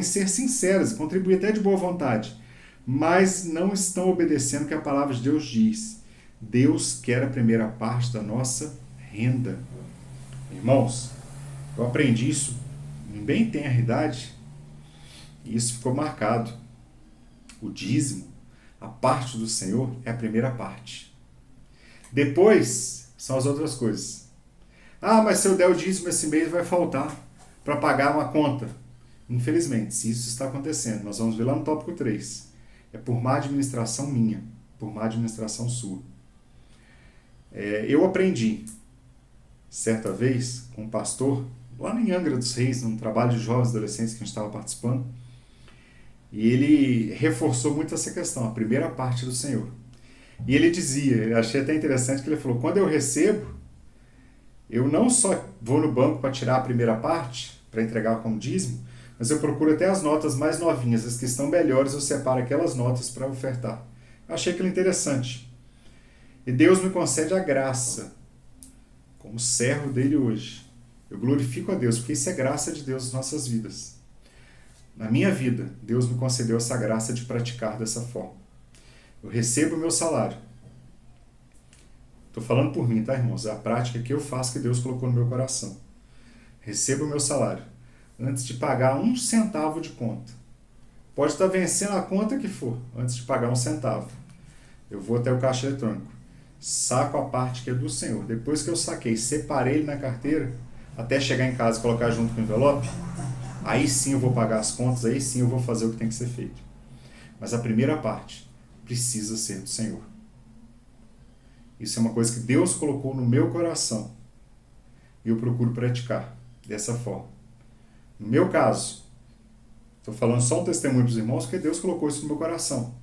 ser sinceras, contribuir até de boa vontade, mas não estão obedecendo o que a palavra de Deus diz. Deus quer a primeira parte da nossa renda. Irmãos, eu aprendi isso em bem tenra idade e isso ficou marcado. O dízimo, a parte do Senhor, é a primeira parte. Depois são as outras coisas. Ah, mas se eu der o dízimo esse mês vai faltar para pagar uma conta. Infelizmente, se isso está acontecendo, nós vamos ver lá no tópico 3. É por má administração minha, por má administração sua. Eu aprendi, certa vez, com um pastor, lá em Angra dos Reis, num trabalho de jovens e adolescentes que a gente estava participando, e ele reforçou muito essa questão, a primeira parte do Senhor. E ele dizia, eu achei até interessante que ele falou, quando eu recebo, eu não só vou no banco para tirar a primeira parte, para entregar como dízimo, mas eu procuro até as notas mais novinhas, as que estão melhores, eu separo aquelas notas para ofertar. Eu achei aquilo interessante. E Deus me concede a graça, como servo dele hoje. Eu glorifico a Deus, porque isso é graça de Deus nas nossas vidas. Na minha vida, Deus me concedeu essa graça de praticar dessa forma. Eu recebo o meu salário. Estou falando por mim, tá, irmãos? É a prática que eu faço, que Deus colocou no meu coração. Recebo o meu salário. Antes de pagar 1 centavo de conta. Pode estar vencendo a conta que for, antes de pagar 1 centavo. Eu vou até o caixa eletrônico. Saco a parte que é do Senhor. Depois que eu saquei, separei ele na carteira, até chegar em casa e colocar junto com o envelope, aí sim eu vou pagar as contas, aí sim eu vou fazer o que tem que ser feito. Mas a primeira parte precisa ser do Senhor. Isso é uma coisa que Deus colocou no meu coração. E eu procuro praticar dessa forma. No meu caso, estou falando só um testemunho para os irmãos, porque Deus colocou isso no meu coração.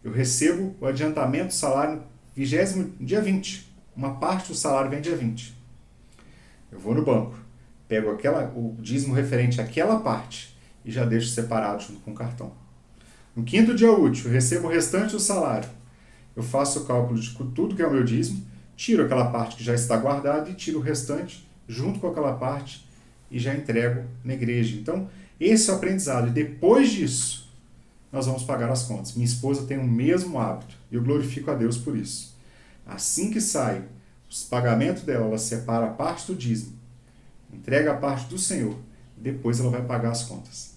Eu recebo o adiantamento do salário dia 20. Uma parte do salário vem dia 20. Eu vou no banco, pego o dízimo referente àquela parte e já deixo separado junto com o cartão. No 5º dia útil, eu recebo o restante do salário. Eu faço o cálculo de tudo que é o meu dízimo, tiro aquela parte que já está guardada e tiro o restante junto com aquela parte e já entrego na igreja. Então, esse é o aprendizado. E depois disso, nós vamos pagar as contas. Minha esposa tem o mesmo hábito e eu glorifico a Deus por isso. Assim que sai os pagamentos dela, ela separa a parte do dízimo, entrega a parte do Senhor, depois ela vai pagar as contas.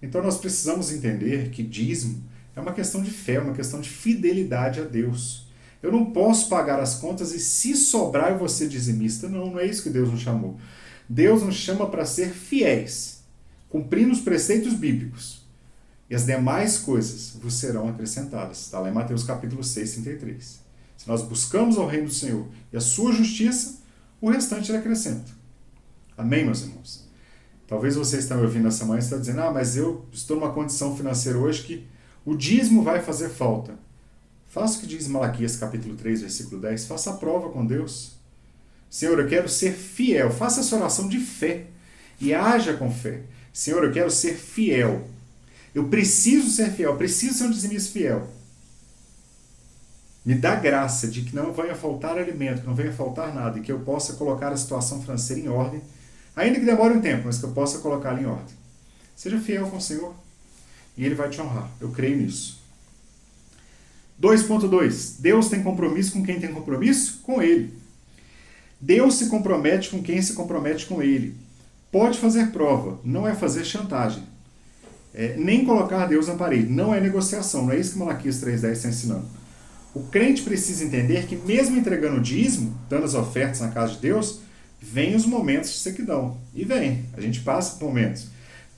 Então nós precisamos entender que dízimo é uma questão de fé, uma questão de fidelidade a Deus. Eu não posso pagar as contas e se sobrar eu vou ser dizimista. Não, não é isso que Deus nos chamou. Deus nos chama para ser fiéis, cumprindo os preceitos bíblicos. E as demais coisas vos serão acrescentadas. Está lá em Mateus capítulo 6, 33. Se nós buscamos ao reino do Senhor e a sua justiça, o restante ele acrescenta. Amém, meus irmãos? Talvez você esteja me ouvindo nessa manhã e está dizendo, mas eu estou numa condição financeira hoje que o dízimo vai fazer falta. Faça o que diz Malaquias capítulo 3, versículo 10. Faça a prova com Deus. Senhor, eu quero ser fiel. Faça essa oração de fé e haja com fé. Senhor, eu quero ser fiel. Eu preciso ser fiel, preciso ser um dizimista fiel. Me dá graça de que não venha faltar alimento, que não venha faltar nada, e que eu possa colocar a situação financeira em ordem, ainda que demore um tempo, mas que eu possa colocá-la em ordem. Seja fiel com o Senhor e Ele vai te honrar. Eu creio nisso. 2.2. Deus tem compromisso com quem tem compromisso? Com Ele. Deus se compromete com quem se compromete com Ele. Pode fazer prova, não é fazer chantagem. Nem colocar Deus na parede. Não é negociação, não é isso que Malaquias 3.10 está ensinando. O crente precisa entender que mesmo entregando o dízimo, dando as ofertas na casa de Deus, vem os momentos de sequidão. E vem, a gente passa por momentos.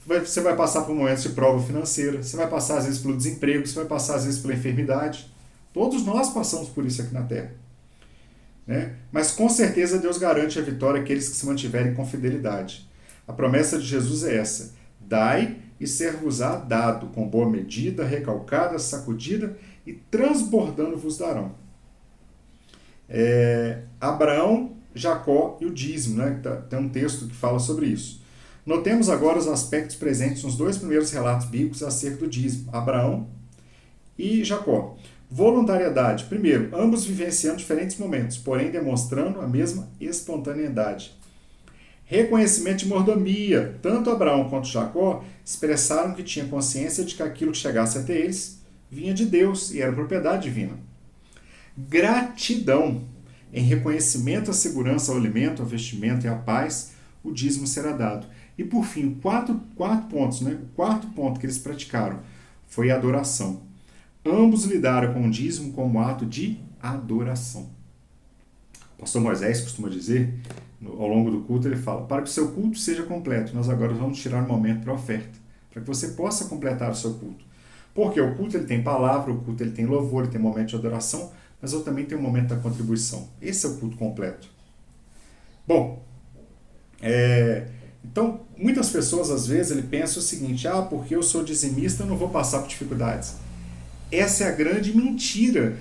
Você vai passar por momentos de prova financeira, você vai passar às vezes pelo desemprego, você vai passar às vezes pela enfermidade. Todos nós passamos por isso aqui na Terra. Né? Mas com certeza Deus garante a vitória àqueles que se mantiverem com fidelidade. A promessa de Jesus é essa: dai e ser-vos-á dado, com boa medida, recalcada, sacudida e transbordando vos darão. Abraão, Jacó e o dízimo, né? Tem um texto que fala sobre isso. Notemos agora os aspectos presentes nos dois primeiros relatos bíblicos acerca do dízimo, Abraão e Jacó. Voluntariedade. Primeiro, ambos vivenciando diferentes momentos, porém demonstrando a mesma espontaneidade. Reconhecimento de mordomia. Tanto Abraão quanto Jacó expressaram que tinham consciência de que aquilo que chegasse até eles vinha de Deus e era propriedade divina. Gratidão. Em reconhecimento à segurança, ao alimento, ao vestimento e à paz, o dízimo será dado. E por fim, quatro pontos, né? O quarto ponto que eles praticaram foi a adoração. Ambos lidaram com o dízimo como ato de adoração. O pastor Moisés costuma dizer, ao longo do culto, ele fala: para que o seu culto seja completo, nós agora vamos tirar um momento para a oferta, para que você possa completar o seu culto. Porque o culto ele tem palavra, o culto ele tem louvor, ele tem momento de adoração, mas eu também tenho um momento da contribuição. Esse é o culto completo. Bom, então, muitas pessoas às vezes ele pensam o seguinte: porque eu sou dizimista, eu não vou passar por dificuldades. Essa é a grande mentira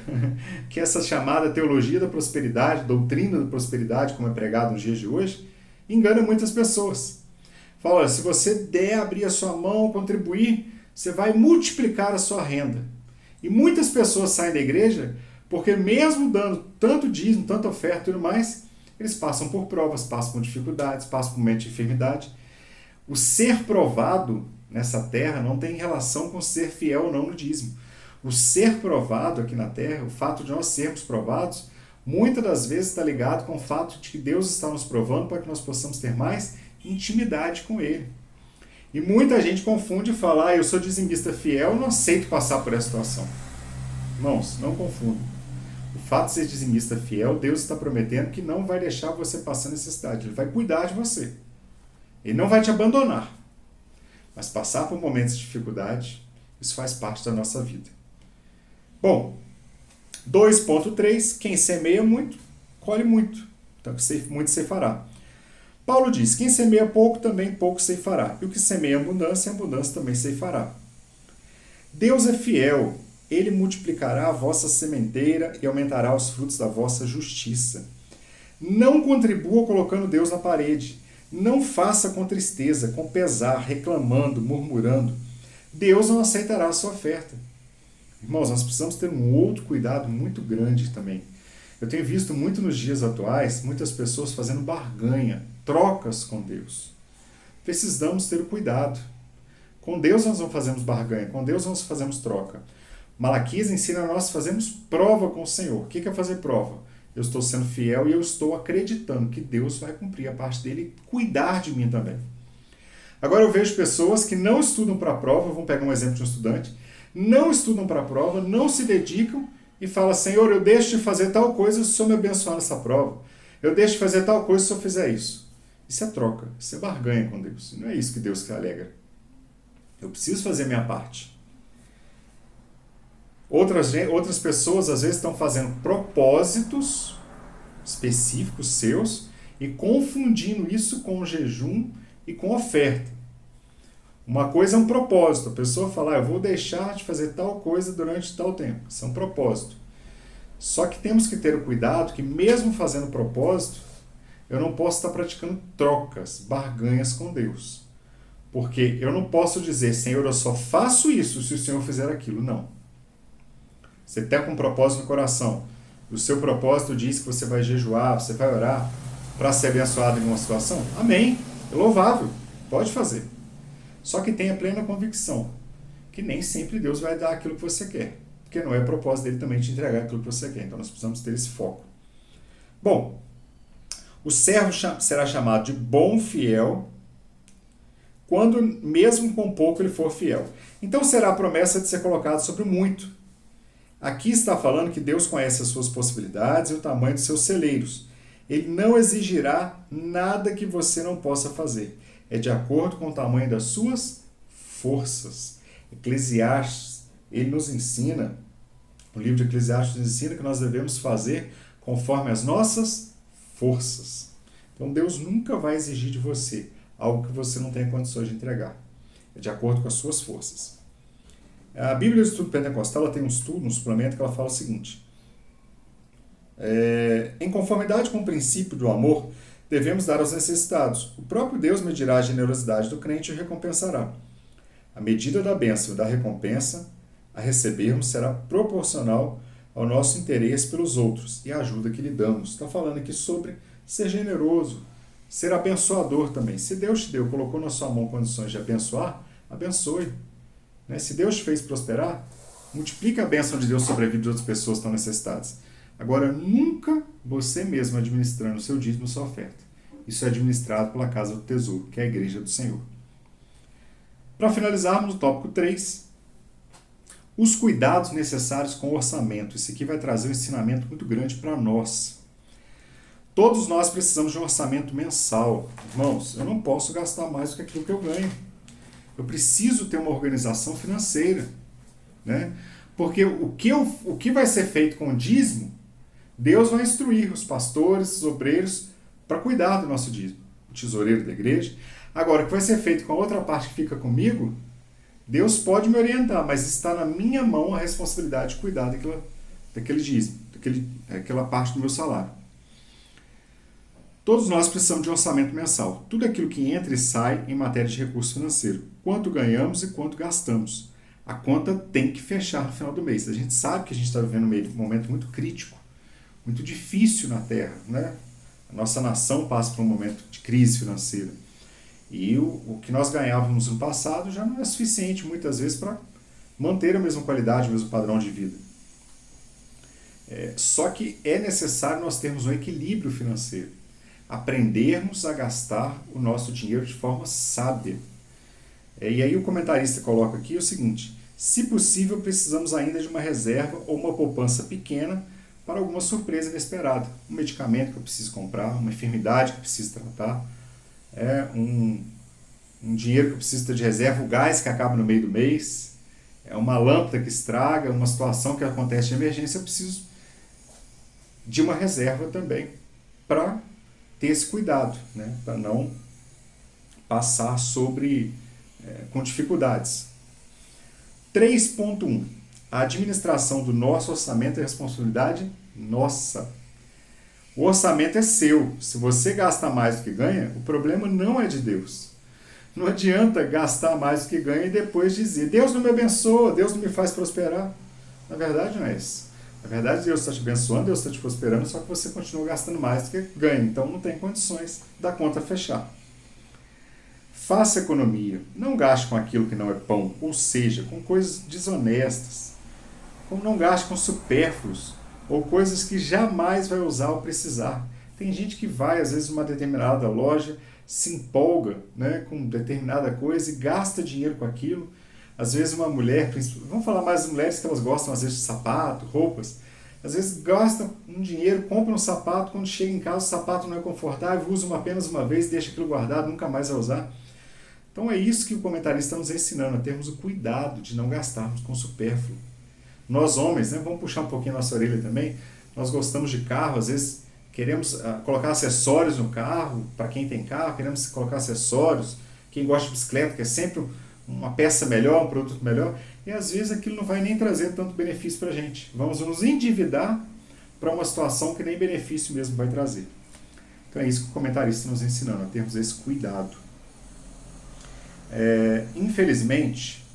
que essa chamada teologia da prosperidade, doutrina da prosperidade, como é pregado nos dias de hoje, engana muitas pessoas. Fala: se você der, abrir a sua mão, contribuir, você vai multiplicar a sua renda. E muitas pessoas saem da igreja porque mesmo dando tanto dízimo, tanta oferta e tudo mais, eles passam por provas, passam por dificuldades, passam por momentos de enfermidade. O ser provado nessa terra não tem relação com ser fiel ou não no dízimo. O ser provado aqui na terra, o fato de nós sermos provados, muitas das vezes está ligado com o fato de que Deus está nos provando para que nós possamos ter mais intimidade com Ele. E muita gente confunde e fala: eu sou dizimista fiel, não aceito passar por essa situação. Irmãos, não confundam. O fato de ser dizimista fiel, Deus está prometendo que não vai deixar você passar necessidade. Ele vai cuidar de você. Ele não vai te abandonar. Mas passar por momentos de dificuldade, isso faz parte da nossa vida. Bom, 2.3, quem semeia muito, colhe muito. Então, muito ceifará. Paulo diz: quem semeia pouco, também pouco ceifará. E o que semeia abundância também ceifará. Deus é fiel. Ele multiplicará a vossa sementeira e aumentará os frutos da vossa justiça. Não contribua colocando Deus na parede. Não faça com tristeza, com pesar, reclamando, murmurando. Deus não aceitará a sua oferta. Irmãos, nós precisamos ter um outro cuidado muito grande também. Eu tenho visto muito nos dias atuais, muitas pessoas fazendo barganha, trocas com Deus. Precisamos ter o cuidado. Com Deus nós não fazemos barganha, com Deus nós fazemos troca. Malaquias ensina a nós fazermos prova com o Senhor. O que é fazer prova? Eu estou sendo fiel e eu estou acreditando que Deus vai cumprir a parte dele e cuidar de mim também. Agora eu vejo pessoas que não estudam para a prova, vamos pegar um exemplo de um estudante, não estudam para a prova, não se dedicam e falam: Senhor, eu deixo de fazer tal coisa se o Senhor me abençoar nessa prova. Eu deixo de fazer tal coisa se o Senhor fizer isso. Isso é troca, isso é barganha com Deus. Não é isso que Deus quer alegra. Eu preciso fazer a minha parte. Outras pessoas às vezes estão fazendo propósitos específicos seus e confundindo isso com jejum e com oferta. Uma coisa é um propósito. A pessoa fala: eu vou deixar de fazer tal coisa durante tal tempo. Isso é um propósito. Só que temos que ter o cuidado que mesmo fazendo propósito, eu não posso estar praticando trocas, barganhas com Deus. Porque eu não posso dizer: Senhor, eu só faço isso se o Senhor fizer aquilo. Não. Você está com um propósito no coração. O seu propósito diz que você vai jejuar, você vai orar para ser abençoado em uma situação. Amém. É louvável. Pode fazer. Só que tenha plena convicção que nem sempre Deus vai dar aquilo que você quer. Porque não é propósito dele também te entregar aquilo que você quer. Então nós precisamos ter esse foco. Bom, o servo será chamado de bom fiel quando mesmo com pouco ele for fiel. Então será a promessa de ser colocado sobre muito. Aqui está falando que Deus conhece as suas possibilidades e o tamanho dos seus celeiros. Ele não exigirá nada que você não possa fazer. É de acordo com o tamanho das suas forças. Eclesiastes, ele nos ensina, o livro de Eclesiastes nos ensina que nós devemos fazer conforme as nossas forças. Então Deus nunca vai exigir de você algo que você não tem condições de entregar. É de acordo com as suas forças. A Bíblia do Estudo Pentecostal ela tem um estudo, um suplemento que ela fala o seguinte: em conformidade com o princípio do amor, devemos dar aos necessitados. O próprio Deus medirá a generosidade do crente e o recompensará. A medida da bênção e da recompensa a recebermos será proporcional ao nosso interesse pelos outros e a ajuda que lhe damos. Está falando aqui sobre ser generoso, ser abençoador também. Se Deus te deu, colocou na sua mão condições de abençoar, abençoe. Se Deus te fez prosperar, multiplica a bênção de Deus sobre a vida de outras pessoas que estão necessitadas. Agora, nunca você mesmo administrando o seu dízimo e sua oferta. Isso é administrado pela Casa do Tesouro, que é a Igreja do Senhor. Para finalizarmos, o tópico 3, os cuidados necessários com o orçamento. Isso aqui vai trazer um ensinamento muito grande para nós. Todos nós precisamos de um orçamento mensal. Irmãos, eu não posso gastar mais do que aquilo que eu ganho. Eu preciso ter uma organização financeira. Porque o que vai ser feito com o dízimo, Deus vai instruir os pastores, os obreiros, para cuidar do nosso dízimo. O tesoureiro da igreja. Agora, o que vai ser feito com a outra parte que fica comigo, Deus pode me orientar, mas está na minha mão a responsabilidade de cuidar daquele dízimo, daquela parte do meu salário. Todos nós precisamos de um orçamento mensal. Tudo aquilo que entra e sai em matéria de recurso financeiro. Quanto ganhamos e quanto gastamos. A conta tem que fechar no final do mês. A gente sabe que a gente está vivendo um momento muito crítico, muito difícil na Terra. A nossa nação passa por um momento de crise financeira. E o que nós ganhávamos no passado já não é suficiente, muitas vezes, para manter a mesma qualidade, o mesmo padrão de vida. Só que é necessário nós termos um equilíbrio financeiro. Aprendermos a gastar o nosso dinheiro de forma sábia. E aí o comentarista coloca aqui o seguinte: se possível, precisamos ainda de uma reserva ou uma poupança pequena para alguma surpresa inesperada. Um medicamento que eu preciso comprar, uma enfermidade que eu preciso tratar, um dinheiro que eu preciso ter de reserva, o gás que acaba no meio do mês, uma lâmpada que estraga, uma situação que acontece de emergência, eu preciso de uma reserva também para ter esse cuidado, para não passar com dificuldades. 3.1. A administração do nosso orçamento é responsabilidade nossa. O orçamento é seu. Se você gasta mais do que ganha, o problema não é de Deus. Não adianta gastar mais do que ganha e depois dizer: Deus não me abençoa, Deus não me faz prosperar. Na verdade não é isso. Na verdade Deus está te abençoando, Deus está te prosperando, só que você continua gastando mais do que ganha. Então não tem condições da conta fechar. Faça economia. Não gaste com aquilo que não é pão, ou seja, com coisas desonestas. Como não gaste com supérfluos, ou coisas que jamais vai usar ou precisar. Tem gente que vai, às vezes, numa determinada loja, se empolga com determinada coisa e gasta dinheiro com aquilo. Às vezes uma mulher, vamos falar mais das mulheres que elas gostam, às vezes, de sapato, roupas. Às vezes gasta um dinheiro, compra um sapato, quando chega em casa o sapato não é confortável, usa apenas uma vez, deixa aquilo guardado, nunca mais vai usar. Então é isso que o comentarista está nos ensinando, a termos o cuidado de não gastarmos com supérfluo. Nós homens, vamos puxar um pouquinho a nossa orelha também, nós gostamos de carro, às vezes queremos colocar acessórios no carro, para quem tem carro, queremos colocar acessórios, quem gosta de bicicleta, que é sempre uma peça melhor, um produto melhor, e às vezes aquilo não vai nem trazer tanto benefício para a gente. Vamos nos endividar para uma situação que nem benefício mesmo vai trazer. Então é isso que o comentarista está nos ensinando, a termos esse cuidado. Infelizmente,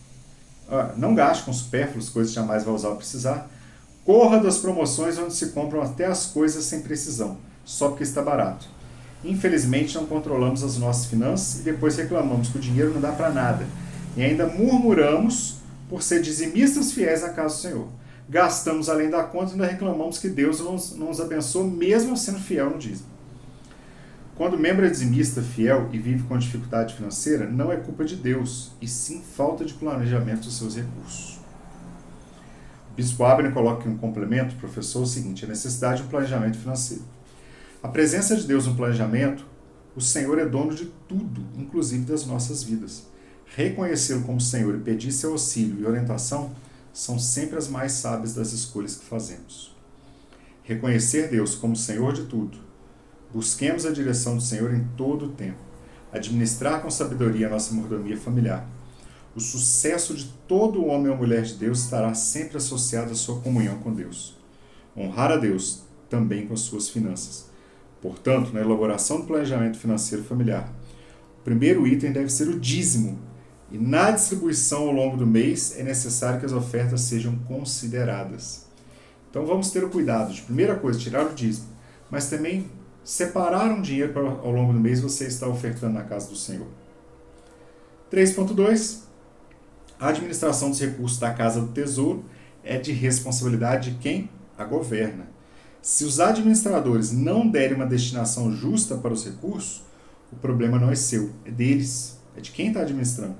não gaste com supérfluos, coisas que jamais vai usar ou precisar. Corra das promoções onde se compram até as coisas sem precisão, só porque está barato. Infelizmente não controlamos as nossas finanças e depois reclamamos que o dinheiro não dá para nada. E ainda murmuramos por ser dizimistas fiéis na casa do Senhor. Gastamos além da conta e ainda reclamamos que Deus não nos abençoa mesmo sendo fiel no dízimo. Quando o membro é dizimista, fiel e vive com dificuldade financeira, não é culpa de Deus, e sim falta de planejamento dos seus recursos. O bispo Abner coloca em um complemento, professor, o seguinte: a necessidade de um planejamento financeiro. A presença de Deus no planejamento, o Senhor é dono de tudo, inclusive das nossas vidas. Reconhecê-lo como Senhor e pedir seu auxílio e orientação são sempre as mais sábias das escolhas que fazemos. Reconhecer Deus como Senhor de tudo. Busquemos a direção do Senhor em todo o tempo. Administrar com sabedoria a nossa mordomia familiar. O sucesso de todo homem ou mulher de Deus estará sempre associado à sua comunhão com Deus. Honrar a Deus também com as suas finanças. Portanto, na elaboração do planejamento financeiro familiar, o primeiro item deve ser o dízimo, e na distribuição ao longo do mês é necessário que as ofertas sejam consideradas. Então vamos ter o cuidado de, primeira coisa, tirar o dízimo, mas também separar um dinheiro para ao longo do mês você está ofertando na casa do Senhor. 3.2. A administração dos recursos da casa do tesouro é de responsabilidade de quem a governa. Se os administradores não derem uma destinação justa para os recursos, o problema não é seu, é deles, é de quem está administrando.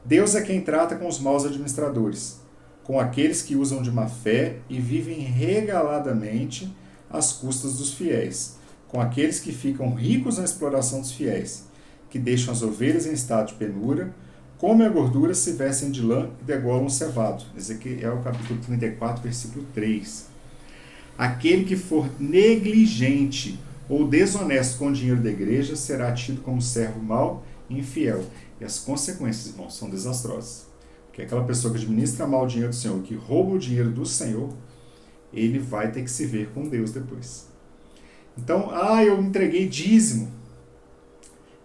Deus é quem trata com os maus administradores, com aqueles que usam de má fé e vivem regaladamente às custas dos fiéis, com aqueles que ficam ricos na exploração dos fiéis, que deixam as ovelhas em estado de penúria, comem a gordura, se vestem de lã e degolam o cevado. Ezequiel capítulo 34, versículo 3. Aquele que for negligente ou desonesto com o dinheiro da igreja será tido como servo mau e infiel. E as consequências, irmãos, são desastrosas. Porque aquela pessoa que administra mal o dinheiro do Senhor, que rouba o dinheiro do Senhor, ele vai ter que se ver com Deus depois. Então, eu entreguei dízimo.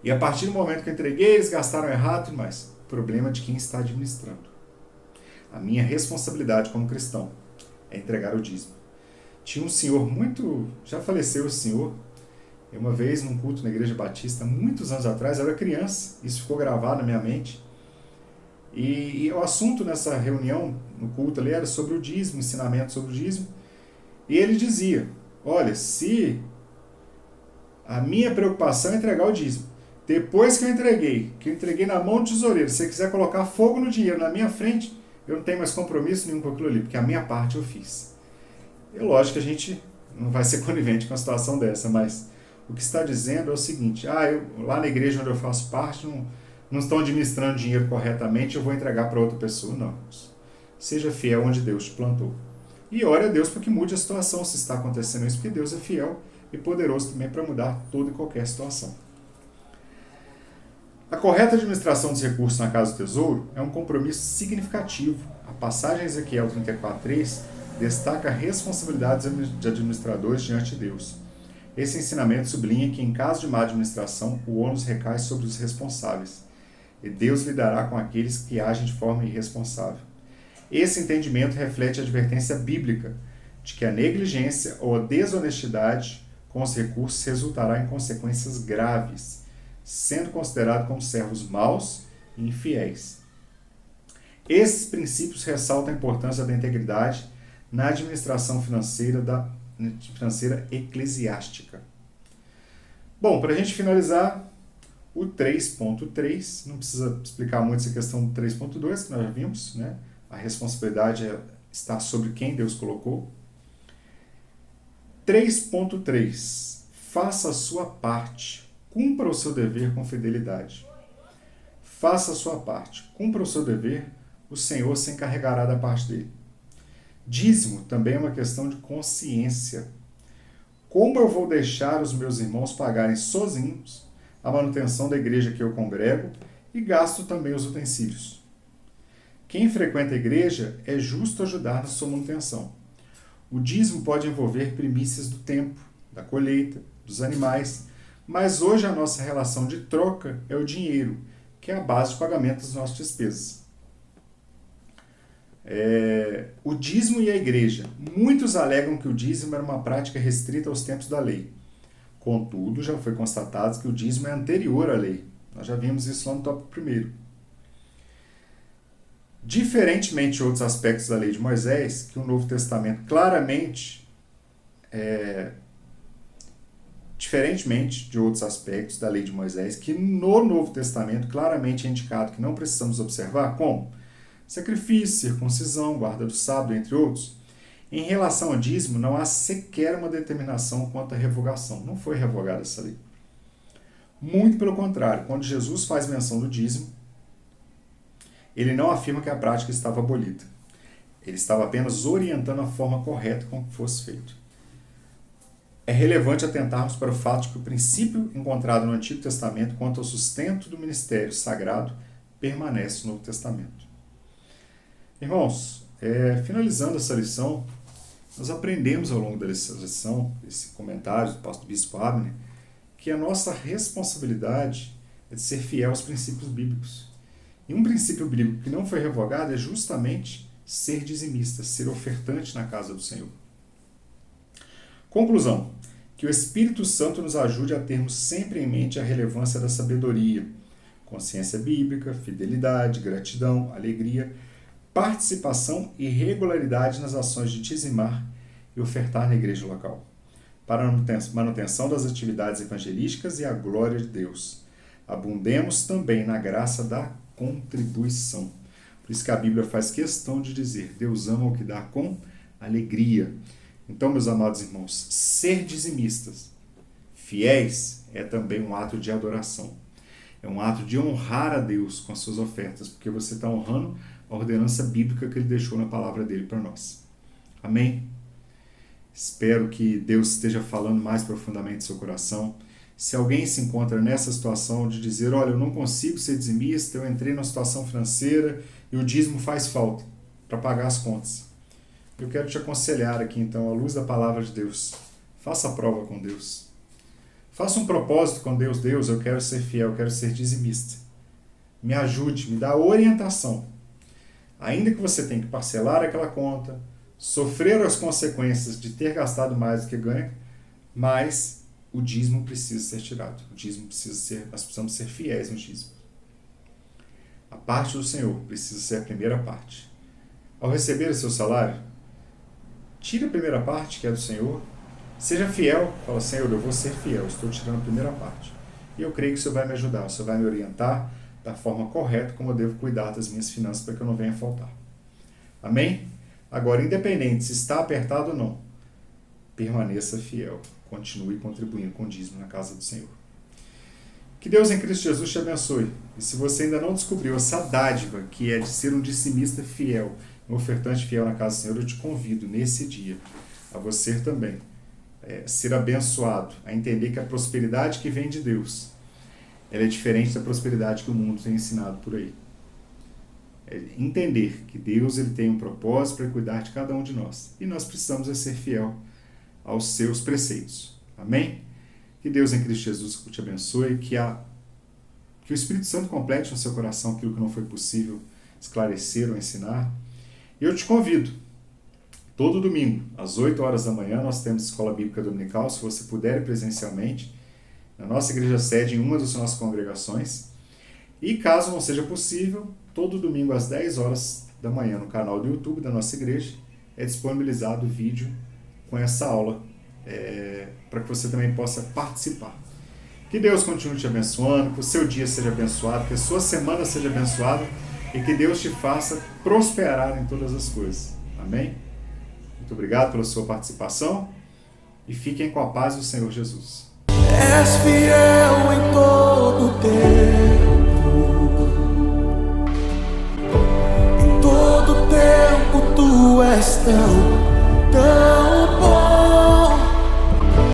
E a partir do momento que eu entreguei, eles gastaram errado, mas problema de quem está administrando. A minha responsabilidade como cristão é entregar o dízimo. Tinha um senhor já faleceu esse senhor, uma vez num culto na Igreja Batista, muitos anos atrás, eu era criança, isso ficou gravado na minha mente. E o assunto nessa reunião, no culto ali, era sobre o dízimo, ensinamento sobre o dízimo. E ele dizia: olha, se a minha preocupação é entregar o dízimo, depois que eu entreguei na mão do tesoureiro, se você quiser colocar fogo no dinheiro na minha frente, eu não tenho mais compromisso nenhum com aquilo ali, porque a minha parte eu fiz. É lógico que a gente não vai ser conivente com uma situação dessa, mas o que está dizendo é o seguinte: lá na igreja onde eu faço parte, não estão administrando dinheiro corretamente, eu vou entregar para outra pessoa. Não. Seja fiel onde Deus te plantou. E ore a Deus para que mude a situação, se está acontecendo isso, porque Deus é fiel e poderoso também para mudar toda e qualquer situação. A correta administração dos recursos na casa do tesouro é um compromisso significativo. A passagem Ezequiel 34:3 destaca a responsabilidade de administradores diante de Deus. Esse ensinamento sublinha que, em caso de má administração, o ônus recai sobre os responsáveis, e Deus lidará com aqueles que agem de forma irresponsável. Esse entendimento reflete a advertência bíblica de que a negligência ou a desonestidade com os recursos resultará em consequências graves, sendo considerado como servos maus e infiéis. Esses princípios ressaltam a importância da integridade na administração financeira eclesiástica. Bom, para a gente finalizar, o 3.3, não precisa explicar muito essa questão do 3.2, que nós já vimos, né? A responsabilidade está sobre quem Deus colocou. 3.3, faça a sua parte, cumpra o seu dever com fidelidade. Faça a sua parte, cumpra o seu dever, o Senhor se encarregará da parte dele. Dízimo também é uma questão de consciência. Como eu vou deixar os meus irmãos pagarem sozinhos a manutenção da igreja que eu congrego e gasto também os utensílios? Quem frequenta a igreja é justo ajudar na sua manutenção. O dízimo pode envolver primícias do tempo, da colheita, dos animais, mas hoje a nossa relação de troca é o dinheiro, que é a base de pagamento das nossas despesas. O dízimo e a igreja. Muitos alegam que o dízimo era uma prática restrita aos tempos da lei. Contudo, já foi constatado que o dízimo é anterior à lei. Nós já vimos isso lá no tópico 1º. Diferentemente de outros aspectos da lei de Moisés, que o Novo Testamento claramente, diferentemente de outros aspectos da lei de Moisés, que no Novo Testamento claramente é indicado que não precisamos observar, como sacrifício, circuncisão, guarda do sábado, entre outros. Em relação ao dízimo, não há sequer uma determinação quanto à revogação. Não foi revogada essa lei. Muito pelo contrário, quando Jesus faz menção do dízimo, ele não afirma que a prática estava abolida. Ele estava apenas orientando a forma correta com que fosse feito. É relevante atentarmos para o fato de que o princípio encontrado no Antigo Testamento quanto ao sustento do ministério sagrado permanece no Novo Testamento. Irmãos, finalizando essa lição, nós aprendemos ao longo dessa lição, esse comentário do bispo Abner, que a nossa responsabilidade é de ser fiel aos princípios bíblicos. E um princípio bíblico que não foi revogado é justamente ser dizimista, ser ofertante na casa do Senhor. Conclusão: que o Espírito Santo nos ajude a termos sempre em mente a relevância da sabedoria, consciência bíblica, fidelidade, gratidão, alegria, participação e regularidade nas ações de dizimar e ofertar na igreja local, para a manutenção das atividades evangelísticas e a glória de Deus. Abundemos também na graça da contribuição. Por isso que a Bíblia faz questão de dizer: Deus ama o que dá com alegria. Então, meus amados irmãos, ser dizimistas, fiéis, é também um ato de adoração. É um ato de honrar a Deus com as suas ofertas, porque você está honrando a ordenança bíblica que Ele deixou na palavra dele para nós. Amém? Espero que Deus esteja falando mais profundamente no seu coração. Se alguém se encontra nessa situação de dizer: olha, eu não consigo ser dizimista, eu entrei numa situação financeira e o dízimo faz falta para pagar as contas. Eu quero te aconselhar aqui, então, à luz da palavra de Deus. Faça a prova com Deus. Faça um propósito com Deus. Deus, eu quero ser fiel, eu quero ser dizimista. Me ajude, me dá orientação. Ainda que você tenha que parcelar aquela conta, sofrer as consequências de ter gastado mais do que ganha, mas o dízimo precisa ser tirado. O dízimo nós precisamos ser fiéis no dízimo. A parte do Senhor precisa ser a primeira parte. Ao receber o seu salário, tire a primeira parte, que é do Senhor. Seja fiel. Fala: Senhor, eu vou ser fiel, estou tirando a primeira parte. E eu creio que o Senhor vai me ajudar, o Senhor vai me orientar da forma correta como eu devo cuidar das minhas finanças para que eu não venha a faltar. Amém? Agora, independente se está apertado ou não, permaneça fiel. Continue contribuindo com o dízimo na casa do Senhor. Que Deus em Cristo Jesus te abençoe. E se você ainda não descobriu essa dádiva que é de ser um dizimista fiel, um ofertante fiel na casa do Senhor, eu te convido nesse dia a você também ser abençoado, a entender que a prosperidade que vem de Deus, ela é diferente da prosperidade que o mundo tem ensinado por aí. Entender que Deus ele tem um propósito para cuidar de cada um de nós. E nós precisamos ser fiel aos seus preceitos. Amém? Que Deus em Cristo Jesus te abençoe, que o Espírito Santo complete no seu coração aquilo que não foi possível esclarecer ou ensinar. E eu te convido, todo domingo, às 8 horas da manhã, nós temos Escola Bíblica Dominical, se você puder ir presencialmente, na nossa igreja sede, em uma das nossas congregações. E caso não seja possível, todo domingo às 10 horas da manhã, no canal do YouTube da nossa igreja, é disponibilizado o vídeo com essa aula, para que você também possa participar. Que Deus continue te abençoando, que o seu dia seja abençoado, que a sua semana seja abençoada e que Deus te faça prosperar em todas as coisas. Amém? Muito obrigado pela sua participação e fiquem com a paz do Senhor Jesus.
És fiel em todo tempo, em todo tempo tu és tão